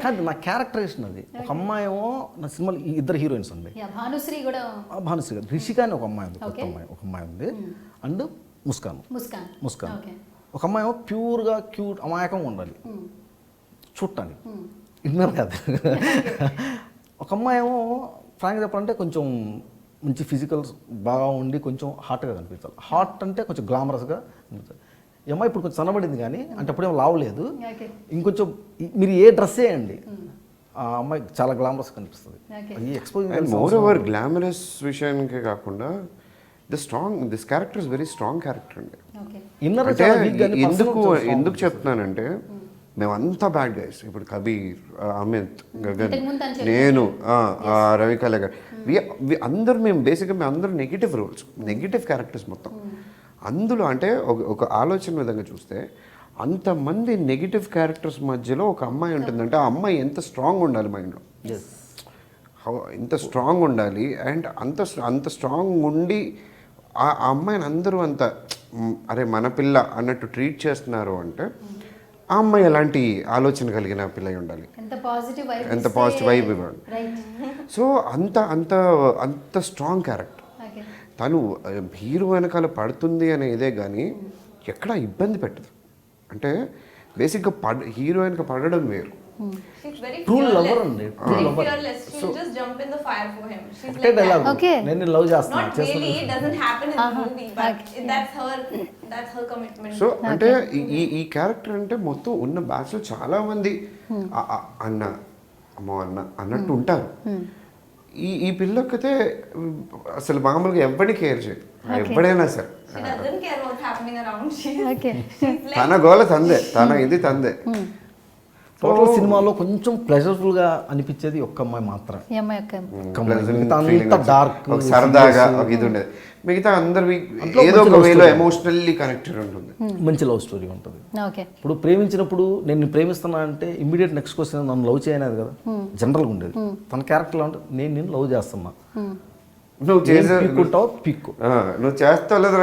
కానీ నా క్యారెక్టరేషన్ అది, ఒక అమ్మాయి ఏమో నా సినిమాలో 2 హీరోయిన్స్ ఉంది, భానుశ్రీ కూడా, భానుశ్రీ గారు, రిషిక అని ఒక అమ్మాయి ఉంది, ఒక అమ్మాయి ఉంది, అండ్ ముస్కాన్. ఒక అమ్మాయి ఏమో ప్యూర్గా క్యూట్ అమాయకంగా ఉండాలి చూడటానికి, ఇన్నర్ కాదు. ఒక అమ్మాయి ఏమో ఫ్రాంక్గా చెప్పాలంటే కొంచెం మంచి ఫిజికల్స్ బాగా ఉండి కొంచెం హాట్గా కనిపించాలి, హాట్ అంటే కొంచెం గ్లామరస్గా కనిపించాలి. ఈ అమ్మాయి ఇప్పుడు కొంచెం సన్నబడింది కానీ అంటే అప్పుడేమో లావలేదు, ఇంకొంచెం మీరు ఏ డ్రెస్ వేయండి ఆ అమ్మాయి చాలా గ్లామరస్ కనిపిస్తుంది. ఈ ఎక్స్పోజింగ్ మోర్ ఓవర్ గ్లామరస్ విషయానికే కాకుండా this character is very strong character అండి. అంటే ఎందుకు చెప్తున్నానంటే మేమంతా బ్యాడ్ గైస్, ఇప్పుడు కబీర్, అమిత్, గగన్, నేను, రవికళ గారు, అందరూ మేము అందరూ నెగిటివ్ రోల్స్, నెగిటివ్ క్యారెక్టర్స్ మొత్తం. అందులో అంటే ఒక ఆలోచన విధంగా చూస్తే అంతమంది నెగిటివ్ క్యారెక్టర్స్ మధ్యలో ఒక అమ్మాయి ఉంటుందంటే ఆ అమ్మాయి ఎంత స్ట్రాంగ్ ఉండాలి మైండ్లో, ఎంత స్ట్రాంగ్ ఉండాలి. అండ్ అంత స్ట్రాంగ్ ఉండి ఆ అమ్మాయిని అందరూ అంత అరే మన పిల్ల అన్నట్టు ట్రీట్ చేస్తున్నారు అంటే ఆ అమ్మాయి ఎలాంటి ఆలోచన కలిగిన పిల్ల ఉండాలి, ఎంత పాజిటివ్ వైబ్ ఇవ్వాలి. సో అంత స్ట్రాంగ్ క్యారెక్టర్. తను హీరో వెనకాల పడుతుంది అనే ఇదే కానీ ఎక్కడ ఇబ్బంది పెట్టదు. అంటే బేసిక్గా హీరో వెనక పడడం వేరు. She's very True fearless. lover అండి, Very fearless. She'll just jump in the fire for him. She's ఒకటే like that. Dialogue, Okay. నేను లవ్ చేస్తున్నా Not really, it doesn't happen in the movie, but that's her commitment. So అంటే ఈ character అంటే మొత్తం ఉన్న బ్యాచ్లో చాలా మంది అన్న అమ్మో అన్నట్టు ఉంటారు. ఈ పిల్లకైతే అసలు మామూలుగా ఎవరిని కేర్ చేయదు, ఎప్పుడైనా సరే She doesn't care what's happening around. She's like తన గోల తందే, ఇది తందే. టోటల్ సినిమాలో కొంచెం ప్లెజర్ఫుల్ గా అనిపించేది ఒక్క అమ్మాయి మాత్రం, డార్క్ సరదాగా ఇది ఉండేది. మిగతా అందరు ఏదో ఒక వేలో ఎమోషనల్లీ కనెక్టెడ్ ఉంటుంది, మంచి లవ్ స్టోరీ ఉంటుంది. ఇప్పుడు ప్రేమించినప్పుడు నేను ప్రేమిస్తున్నా అంటే ఇమ్మీడియట్ నెక్స్ట్ క్వశ్చన్ నన్ను లవ్ చేయనేది కదా, జనరల్గా ఉండేది. తన క్యారెక్టర్ అంటే నేను లవ్ చేస్తున్నా, నువ్వు పీక్కుంటావు పీక్కు, నువ్వు చేస్తావు లేదు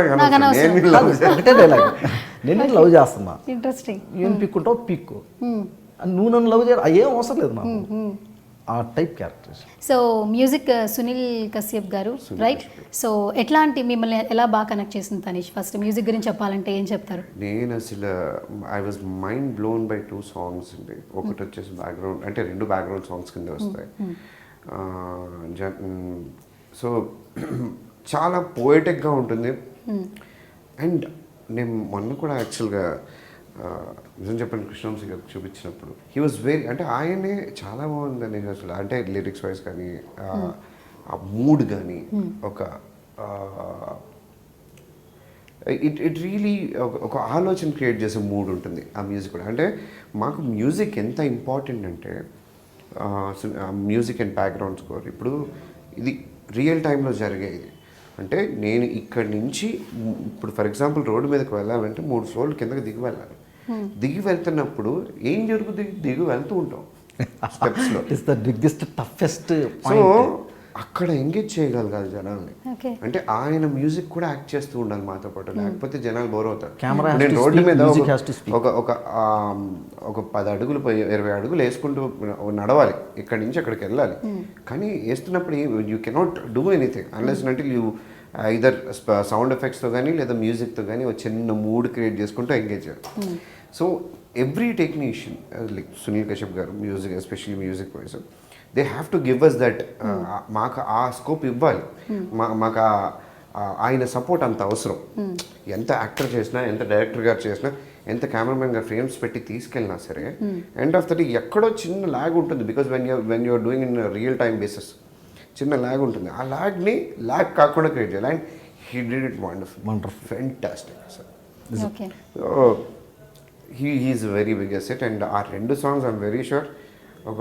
ఒకటే డైలాగ్, నేను లవ్ చేస్తున్నా, ఇంట్రెస్టింగ్, ఏం పీక్కుంటావు పీక్కు, నువ్వు నన్ను లవ్ చేయడం ఏం అవసరం లేదు నాకు, ఆ type characters. So music Sunil Kashyap గారు, రైట్? సో ఎట్లాంటి మిమ్మల్ని ఎలా బాగా కనెక్ట్ చేసింది తనీష్? ఫస్ట్ మ్యూజిక్ గురించి చెప్పాలంటే ఏం చెప్తారు? నేను అసలు I was mind blown by 2 songs అండి. ఒకటి వచ్చేసి బ్యాక్గ్రౌండ్, అంటే 2 బ్యాక్గ్రౌండ్ సాంగ్స్ కింద వస్తాయి. సో చాలా పోయిటిక్గా ఉంటుంది. అండ్ నేను మొన్న కూడా యాక్చువల్గా నిజం చెప్పండి కృష్ణవంశీ గారికి చూపించినప్పుడు హీ వాజ్ వెరీ, అంటే ఆయనే చాలా బాగుందని అసలు, అంటే లిరిక్స్ వైజ్ కానీ ఆ మూడ్ కానీ ఒక ఇట్ రియలీ ఒక ఆలోచన క్రియేట్ చేసే మూడ్ ఉంటుంది ఆ మ్యూజిక్ కూడా. అంటే మాకు మ్యూజిక్ ఎంత ఇంపార్టెంట్ అంటే మ్యూజిక్ అండ్ బ్యాక్గ్రౌండ్ స్కోర్. ఇప్పుడు ఇది రియల్ టైంలో జరిగేది. అంటే నేను ఇక్కడి నుంచి ఇప్పుడు ఫర్ ఎగ్జాంపుల్ రోడ్డు మీదకి వెళ్ళాలంటే 3 ఫ్లోర్లు కిందకి దిగి వెళ్ళాలి. దిగి వెళ్తున్నప్పుడు ఏం జరుగుతుంది, దిగి వెళ్తూ ఉంటాం స్టెప్స్లో. It's the biggest toughest so అక్కడ ఎంగేజ్ చేయగలగాలి జనాల్ని. ఓకే. అంటే ఆయన మ్యూజిక్ కూడా యాక్ట్ చేస్తూ ఉండాలి మాతో పాటు, లేకపోతే జనాలు బోర్ అవుతారు. Camera has నేను to రోడ్డు speak, మీద music has to speak. ఒక 10 అడుగులు 20 అడుగులు వేసుకుంటూ నడవాలి, ఇక్కడి నుంచి అక్కడికి వెళ్ళాలి. కానీ వేస్తున్నప్పుడు you cannot do anything unless అంటే యూ ఐదర్ సౌండ్ ఎఫెక్ట్స్తో కానీ లేదా మ్యూజిక్తో కానీ ఒక చిన్న మూడ్ క్రియేట్ చేసుకుంటూ ఎంగేజ్ చేయాలి. So every technician like Sunil Kashyap garu music especially music wise they have to give us that, మాకు ఆ స్కోప్ ఇవ్వాలి. మాకు ఆయన సపోర్ట్ అంత అవసరం. ఎంత యాక్టర్ చేసినా, ఎంత డైరెక్టర్ గారు చేసినా, ఎంత కెమెరామెన్ గారు ఫ్రేమ్స్ పెట్టి తీసుకెళ్ళినా సరే ఎండ్ ఆఫ్ ద డే ఎక్కడో చిన్న ల్యాగ్ ఉంటుంది. Because when you're doing in real time basis చిన్న ల్యాగ్ ఉంటుంది. ఆ ల్యాగ్ని ల్యాగ్ కాకుండా క్రియేట్ చేయాలి. And he did it wonderful, fantastic sir. Okay. He's very big asset. And ఆ 2 సాంగ్స్ ఐఎమ్ వెరీ షూర్ ఒక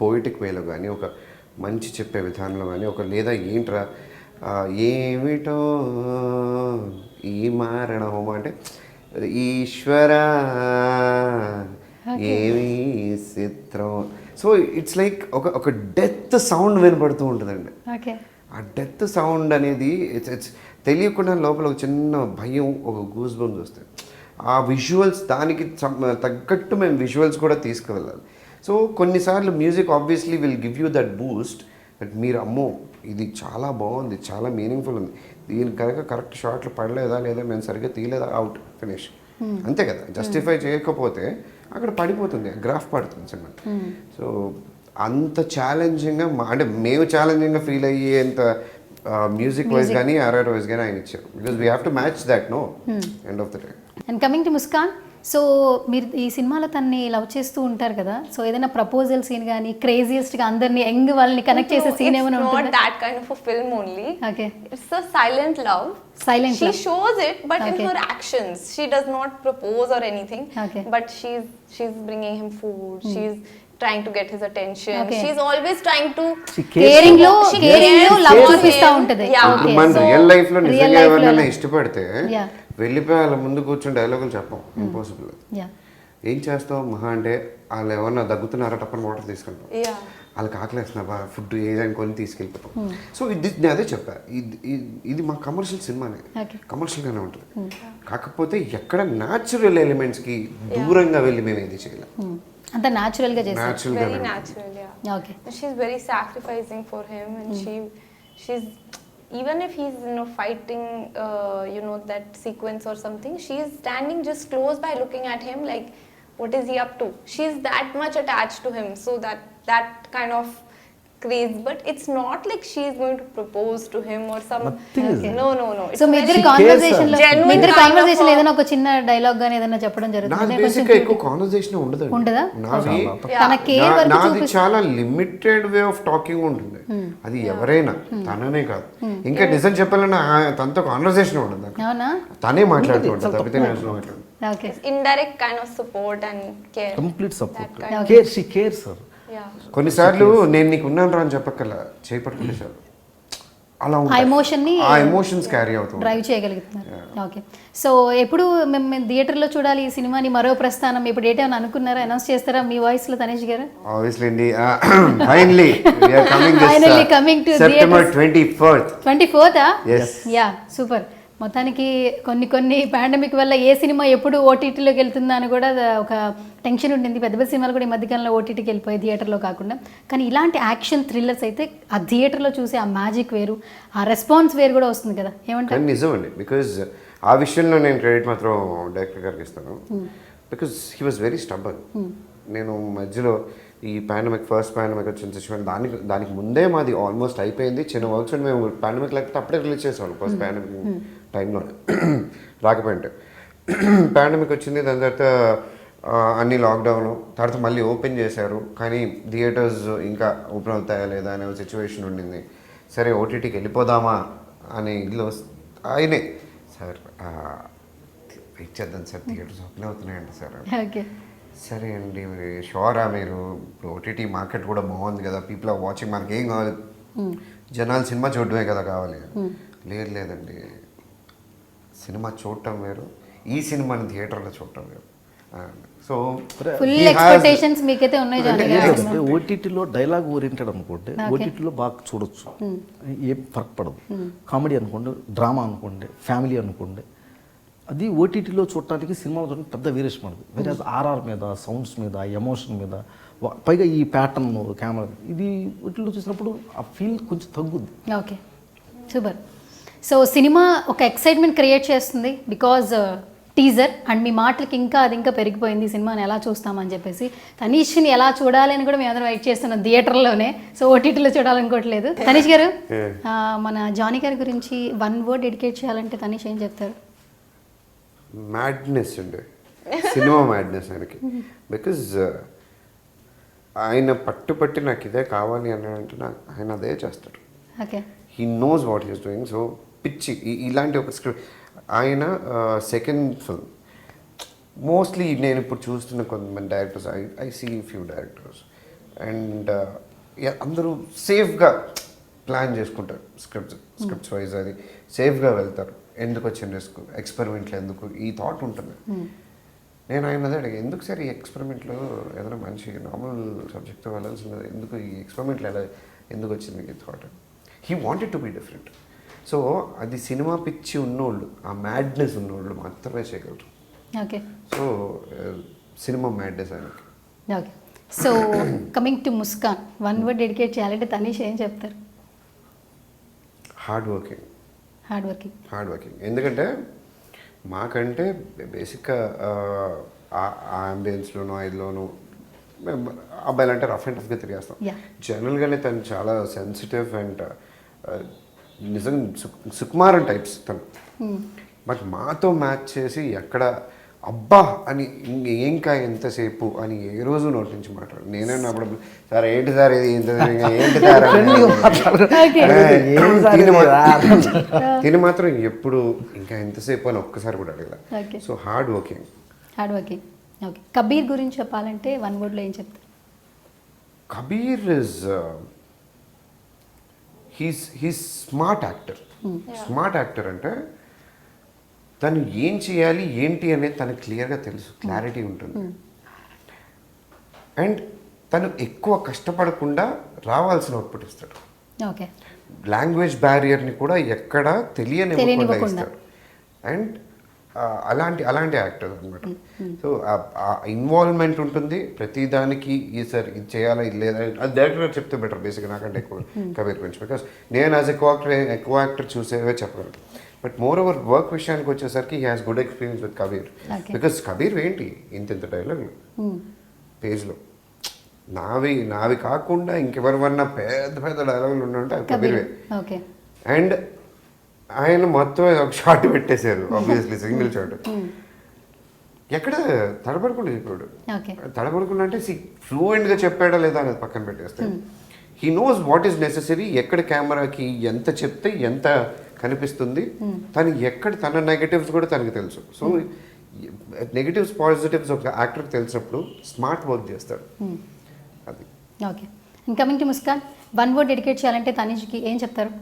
పోయిటిక్ వేలో కానీ, ఒక మంచి చెప్పే విధానంలో కానీ, ఒక లేదా ఏంట్రా ఏమిటో ఈ మారణ హోమ అంటే ఈశ్వర ఏమి చిత్రం. సో ఇట్స్ లైక్ ఒక డెత్ సౌండ్ వినపడుతూ ఉంటుందండి. ఓకే. ఆ డెత్ సౌండ్ అనేది ఇట్స్ తెలియకుండా లోపల ఒక చిన్న భయం, ఒక గూస్ బంప్స్ వస్తాయి. ఆ విజువల్స్ దానికి తగ్గట్టు మేము విజువల్స్ కూడా తీసుకువెళ్ళాలి. సో కొన్నిసార్లు music obviously will give you that Boost that మీరు అమ్మో ఇది చాలా బాగుంది, చాలా మీనింగ్ఫుల్ ఉంది, దీనికి కనుక కరెక్ట్ షాట్లు పడలేదా లేదా మేము సరిగ్గా తీయలేదా, అవుట్ ఫినిష్ అంతే కదా. జస్టిఫై చేయకపోతే అక్కడ పడిపోతుంది, గ్రాఫ్ పడుతుంది సినిమా. సో అంత ఛాలెంజింగ్గా అంటే మేము ఛాలెంజింగ్గా ఫీల్ అయ్యేంత మ్యూజిక్ వైజ్ కానీ ఆర్ఆర్ వైజ్ కానీ ఆయన ఇచ్చారు. Because we have to match that no end of the day. And coming to Muskan, so మీరు ఈ సినిమాలో తన్ని లవ్ చేస్తూ ఉంటారు కదా, సో ఏదైనా ప్రపోజల్ సీన్ కానీ క్రేజియస్ట్గా అందరినీ యంగ్ వాళ్ళని కనెక్ట్ చేసే సీన్ ఏమైనా It's not ఉంటుందా? that kind of a film only. Okay. It's a silent love. Silent she love. shows it, but Okay. in her actions, she does not propose or anything. Okay. But she's bringing him food. She's trying to get his attention. Okay. She's always trying to. Caring లో She caring లో cares love for చూపిస్తా him. ఉంటది. Yeah. ఇప్పుడు Okay. మన So, real life లో real నిజంగా life లో ఎవరైనా ఎలా? ఇష్టపడితే Yeah. వెళ్ళిపోయి వాళ్ళ ముందు కూర్చొని డైలాగులు చెప్పం, ఇంపాసిబుల్. Yeah. ఏం చేస్తావు మహా అంటే వాళ్ళు ఏమన్నా దగ్గుతున్నారా టప్పని వాటర్ తీసుకుంటాం, Yeah. వాళ్ళకి ఆకలేస్తున్నా ఫుడ్ ఏదైనా కొని తీసుకెళ్ళిపోతాం. సో ఇది నేను అదే చెప్పా, ఇది మా కమర్షియల్ సినిమానే, Okay. కమర్షియల్గానే ఉంటుంది. కాకపోతే ఎక్కడ న్యాచురల్ ఎలిమెంట్స్కి దూరంగా వెళ్ళి మేము ఏది చేయలేం, అంత న్యాచురల్ గా చేస్తారు. న్యాచురల్గా Very natural, yeah. Okay. And she's very sacrificing for him, and she's even if he's fighting that sequence or something, she's standing just close by looking at him like what is he up to. She's that much attached to him, so that kind of craze, but it's not like she's going to propose to him or some. Nothing is No. It's so me a ఇద్దరు very conversation లో genuine మీ ఇద్దరు kind of conversation a- ఏదైనా ఒక చిన్న dialogue గానీ ఏదైనా చెప్పడం నాది జరుగుతుంది బేసిక్గా ఎక్కువ కాన్వర్సేషన్ ఉండదు. ఉండదా? నాది తన కేర్ వరకు నాది చూపిస్తుంది. చాలా లిమిటెడ్ వే ఆఫ్ టాకింగ్ ఉంటుంది. అది ఎవరైనా, తననే కాదు. ఇంకా నిజం చెప్పాలన్నా తనతో కాన్వర్సేషన్ ఉండదు నాకు. అవునా? తనే మాట్లాడుతూ ఉంటుంది తప్పితే నేను అసలు మాట్లాడు. Okay. indirect kind of support and care. Complete support, That kind. Care, she care sir. Yeah. కొన్నిసార్లు నేను నీకు ఉన్నాను రా అని చెప్పక్కల చేపట్టుకుంటే చాలు, అలా ఆ ఉంటుంది. ఎమోషన్ ని ఆ ఎమోషన్స్ క్యారీ అవుతుంది. డ్రైవ్ చేయగలుగుతున్నారు. ఓకే. సో ఎప్పుడు మేము థియేటర్లో చూడాలి ఈ సినిమాని, మరో ప్రస్థానం ఇప్పుడు డేట్ ఏమైనా అనుకున్నారా, అనౌన్స్ చేస్తారా మీ వాయిస్ లో తనేష్ గారు? ఆబ్వియస్లీ అండి, finally we are coming Finally coming to September theatres. 24th. 24th? Yes. Yeah, super. మొత్తానికి కొన్ని పాండమిక్ వల్ల ఏ సినిమా ఎప్పుడు ఓటీటీలోకి వెళ్తుందా అని కూడా ఒక టెన్షన్ ఉండింది. పెద్ద పెద్ద సినిమాలు కూడా ఈ మధ్యకాలంలో ఓటీటీకి వెళ్ళిపోయి థియేటర్లో కాకుండా. కానీ ఇలాంటి యాక్షన్ థ్రిల్లర్స్ అయితే ఆ థియేటర్లో చూసే ఆ మ్యాజిక్ వేరు, ఆ రెస్పాన్స్ వేరు కూడా వస్తుంది కదా, ఏమంటారు? కానీ నిజం అండి, బికాజ్ ఆ విషయంలో నేను క్రెడిట్ మాత్రం డైరెక్టర్ గారికి ఇస్తాను. Because he was very stubborn. నేను మధ్యలో ఈ ఫస్ట్ పాండమిక్ వచ్చిన సిచ్యువేషన్ దానికి ముందే మాది ఆల్మోస్ట్ అయిపోయింది. చిన్న వర్క్స్ మేము పాండమిక్ లేకపోతే అప్పుడే రిలీజ్ చేసాం ఫస్ట్ పాండమిక్ టైంలో రాకపోయింటే. పాండమిక్ వచ్చింది, దాని తర్వాత అన్ని లాక్డౌన్, తర్వాత మళ్ళీ ఓపెన్ చేశారు. కానీ థియేటర్స్ ఇంకా ఓపెన్ అవుతాయా లేదా అనే సిచ్యువేషన్ ఉండింది. సరే ఓటీటీకి వెళ్ళిపోదామా అనే ఇల్లు ఆయనే సార్ వెయిట్ చేద్దాం సార్, థియేటర్స్ ఓపెన్ అవుతున్నాయండి సార్. ఓకే. సరే అండి మరి షోరా మీరు ఓటీటీ మార్కెట్ కూడా బాగుంది కదా, పీపుల్ ఆర్ వాచింగ్, మనకి ఏం కావాలి, జనాలు సినిమా చూడడమే కదా కావాలి. లేదండి, సినిమా చూడటం వేరు, ఈ సినిమాని థియేటర్లో చూడటం వేరు. సో ఫుల్ ఎక్స్పెక్టేషన్స్ మీకైతే ఉన్నాయి జానీ గారు. ఏంటంటే ఓటీటీలో డైలాగ్ ఓరియంటెడ్ అనుకోండి, ఓటీటీలో బాగా చూడొచ్చు, ఏం ఫరక్ పడదు. కామెడీ అనుకోండి, డ్రామా అనుకోండి, ఫ్యామిలీ అనుకోండి, అది ఓటీటీలో చూడటానికి సినిమాలో చూడడానికి పెద్ద వేరియేషన్ పడదు. వేరే ఆర్ఆర్ మీద, సౌండ్స్ మీద, ఎమోషన్ మీద, పైగా ఈ ప్యాటర్న్ కెమెరా, ఇది ఓటీటీలో చూసినప్పుడు ఆ ఫీల్ కొంచెం తగ్గుద్ది. Okay, super. సో సినిమా ఒక ఎక్సైట్మెంట్ క్రియేట్ చేస్తుంది బికాజ్ టీజర్ అండ్ మీ మాటలకి ఇంకా అది ఇంకా పెరిగిపోయింది సినిమాని ఎలా చూస్తామని చెప్పేసి. తనీష్ని ఎలా చూడాలి అని కూడా మేము అందరం వెయిట్ చేస్తున్నాం థియేటర్లోనే, సో ఓటీటీలో చూడాలనుకోవట్లేదు. తనీష్ గారు, మన జానీ గారి గురించి 1 word డెడికేట్ చేయాలంటే తనీష్ ఏం చెప్తారు? మ్యాడ్నెస్ అండి, సినిమా మ్యాడ్నెస్ ఆయనకి. బికాజ్ ఆయన పట్టుపట్టి నాకు ఇదే కావాలి అని అంటే ఆయన అదే చేస్తాడు. Okay, he knows what he's doing. So పిచ్చి ఇలాంటి ఒక స్క్రిప్ట్ ఆయన సెకండ్ ఫిల్మ్ మోస్ట్లీ నేను ఇప్పుడు చూస్తున్న కొంతమంది directors, I see few directors and అందరూ సేఫ్గా ప్లాన్ చేసుకుంటారు స్క్రిప్ట్స్ వైజ్, అది సేఫ్గా వెళ్తారు. ఎందుకు వచ్చిన రిస్క్, ఎక్స్పెరిమెంట్లు ఎందుకు, ఈ థాట్ ఉంటుంది. నేను ఆయన అదే అడిగా, ఎందుకు సార్ ఈ ఎక్స్పెరిమెంట్లో ఏదైనా మంచి నార్మల్ సబ్జెక్ట్తో వెళ్ళాల్సింది, ఎందుకు ఈ ఎక్స్పెరిమెంట్లు ఎందుకు వచ్చింది మీకు ఈ thought? He wanted to be different. So అది సినిమా పిచ్చి ఉన్నోళ్ళు, ఆ మ్యాడ్నెస్ ఉన్నోళ్ళు మాత్రమే చేయగలరు. ఓకే, సో సినిమా మ్యాడ్నెస్ ఆయనకి. Okay. So coming to Muskan, 1 word dedicate చేయాలంటే తనీష్ ఏం చెప్తారు? Hard working. Hard working. ఎందుకంటే మాకంటే బేసిక్గా ఆ అంబియన్స్లోనూ ఐదులోనూ అబ్బాయిలు అంటే రఫ్ అండ్ టఫ్గా తిరిగేస్తాం. జనరల్గానే తను చాలా సెన్సిటివ్ అండ్ నిజంగా సుకుమారన్ టైప్స్ తను. బట్ మాతో మ్యాచ్ చేసి ఎక్కడ అబ్బా అని ఇంకా ఎంతసేపు అని ఏ రోజు నోటి నుంచి మాట్లాడు. నేనే అప్పుడు సార్ ఏంటి సార్ ఇది ఇంత ఏంటి సార్ తిని మాత్రం ఎప్పుడు ఇంకా ఎంతసేపు అని ఒక్కసారి కూడా అడగల. So hard working. Okay. Kabir గురించి చెప్పాలంటే 1 wordలో ఏం చెప్తారు? Kabir is he's smart actor. Smart actor అంటే తను ఏం చేయాలి ఏంటి అనేది తనకు క్లియర్గా తెలుసు, క్లారిటీ ఉంటుంది. అండ్ తను ఎక్కువ కష్టపడకుండా రావాల్సిన అవుట్పుట్ ఇస్తాడు. ఓకే, లాంగ్వేజ్ బ్యారియర్ని కూడా ఎక్కడ తెలియనివ్వకుండా ఇస్తాడు. అండ్ అలాంటి యాక్టర్ అనమాట. సో ఆ ఇన్వాల్వ్మెంట్ ఉంటుంది ప్రతిదానికి. ఈ సార్ ఇది చేయాలా ఇది లేదా అది డైరెక్టర్ చెప్తే బెటర్ బేసిక్గా నాకంటే ఎక్కువ కబీర్ గురించి. బికాస్ నేను యాజ్ ఎక్కువ యాక్టర్ చూసేవే చెప్పగలను. బట్ మోర్ ఓవర్ వర్క్ విషయానికి వచ్చేసరికి he has good experience with Kabir. Because Kabir ఏంటి ఇంత డైలాగులు పేజ్లో నావి కాకుండా ఇంకెవరివన్నా పెద్ద డైలాగులు ఉండంటే అది కబీర్వే. అండ్ ఆయన మొత్తం ఒక షార్ట్ పెట్టేశారు, ఆబ్వియస్లీ సింగిల్ షార్ట్. ఎక్కడ తడబడకుండా చెప్పాడు. తడబడకుండా అంటే ఫ్లూయెంట్గా చెప్పాడా లేదా అనేది పక్కన పెట్టేస్తే he knows what is necessary, ఎక్కడ కెమెరాకి ఎంత చెప్తే ఎంత కనిపిస్తుంది, తను ఎక్కడ తన నెగటివ్స్ కూడా తనకి తెలుసు. సో నెగటివ్స్ పాజిటివ్స్ ఒక యాక్టర్కి తెలిసినప్పుడు స్మార్ట్ వర్క్ చేస్తాడు. అది okay. Coming to Muskan, 1 word dedicate చేయాలంటే తనీష్కి ఏం చెప్తారు?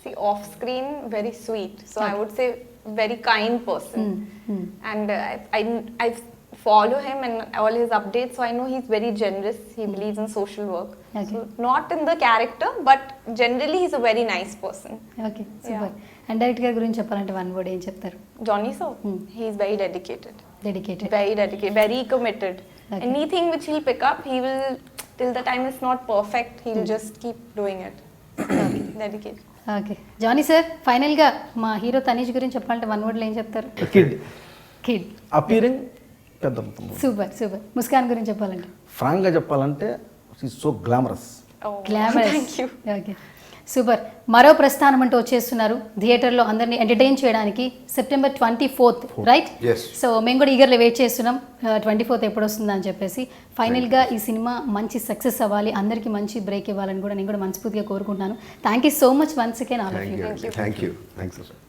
See, off screen, very sweet. So I would say very kind person. And I follow him and all his updates, so I know he's very generous. He believes in social work. So not in the character, but generally he's a very nice person. Okay, super. And director గురించి చెప్పాలంటే 1 word ఏం చెప్తారు? Johnny sir, he is very dedicated. Very dedicated, very committed. Anything which he'll pick up, he will, till the time it's not perfect, he'll just keep doing it. Dedicated. Okay. Jani sir, ఫైనల్గా మా hero Tanish గురించి చెప్పాలంటే 1 wordలో ఏం చెప్తారు? Kid appearing పెద్ద. Super. Muskan గురించి చెప్పాలంటే? ఫ్రాంక్గా చెప్పాలంటే she's so glamorous. Okay, super. మరో ప్రస్థానం అంటూ వచ్చేస్తున్నారు థియేటర్లో అందరినీ ఎంటర్టైన్ చేయడానికి September 24th, రైట్? సో మేము కూడా ఈగర్లీ వెయిట్ చేస్తున్నాం 24th ఎప్పుడు వస్తుందా అని చెప్పేసి. ఫైనల్గా ఈ సినిమా మంచి సక్సెస్ అవ్వాలి, అందరికీ మంచి బ్రేక్ ఇవ్వాలని కూడా నేను కూడా మనస్ఫూర్తిగా కోరుకుంటున్నాను. Thank you so much once again all of you. Thank you.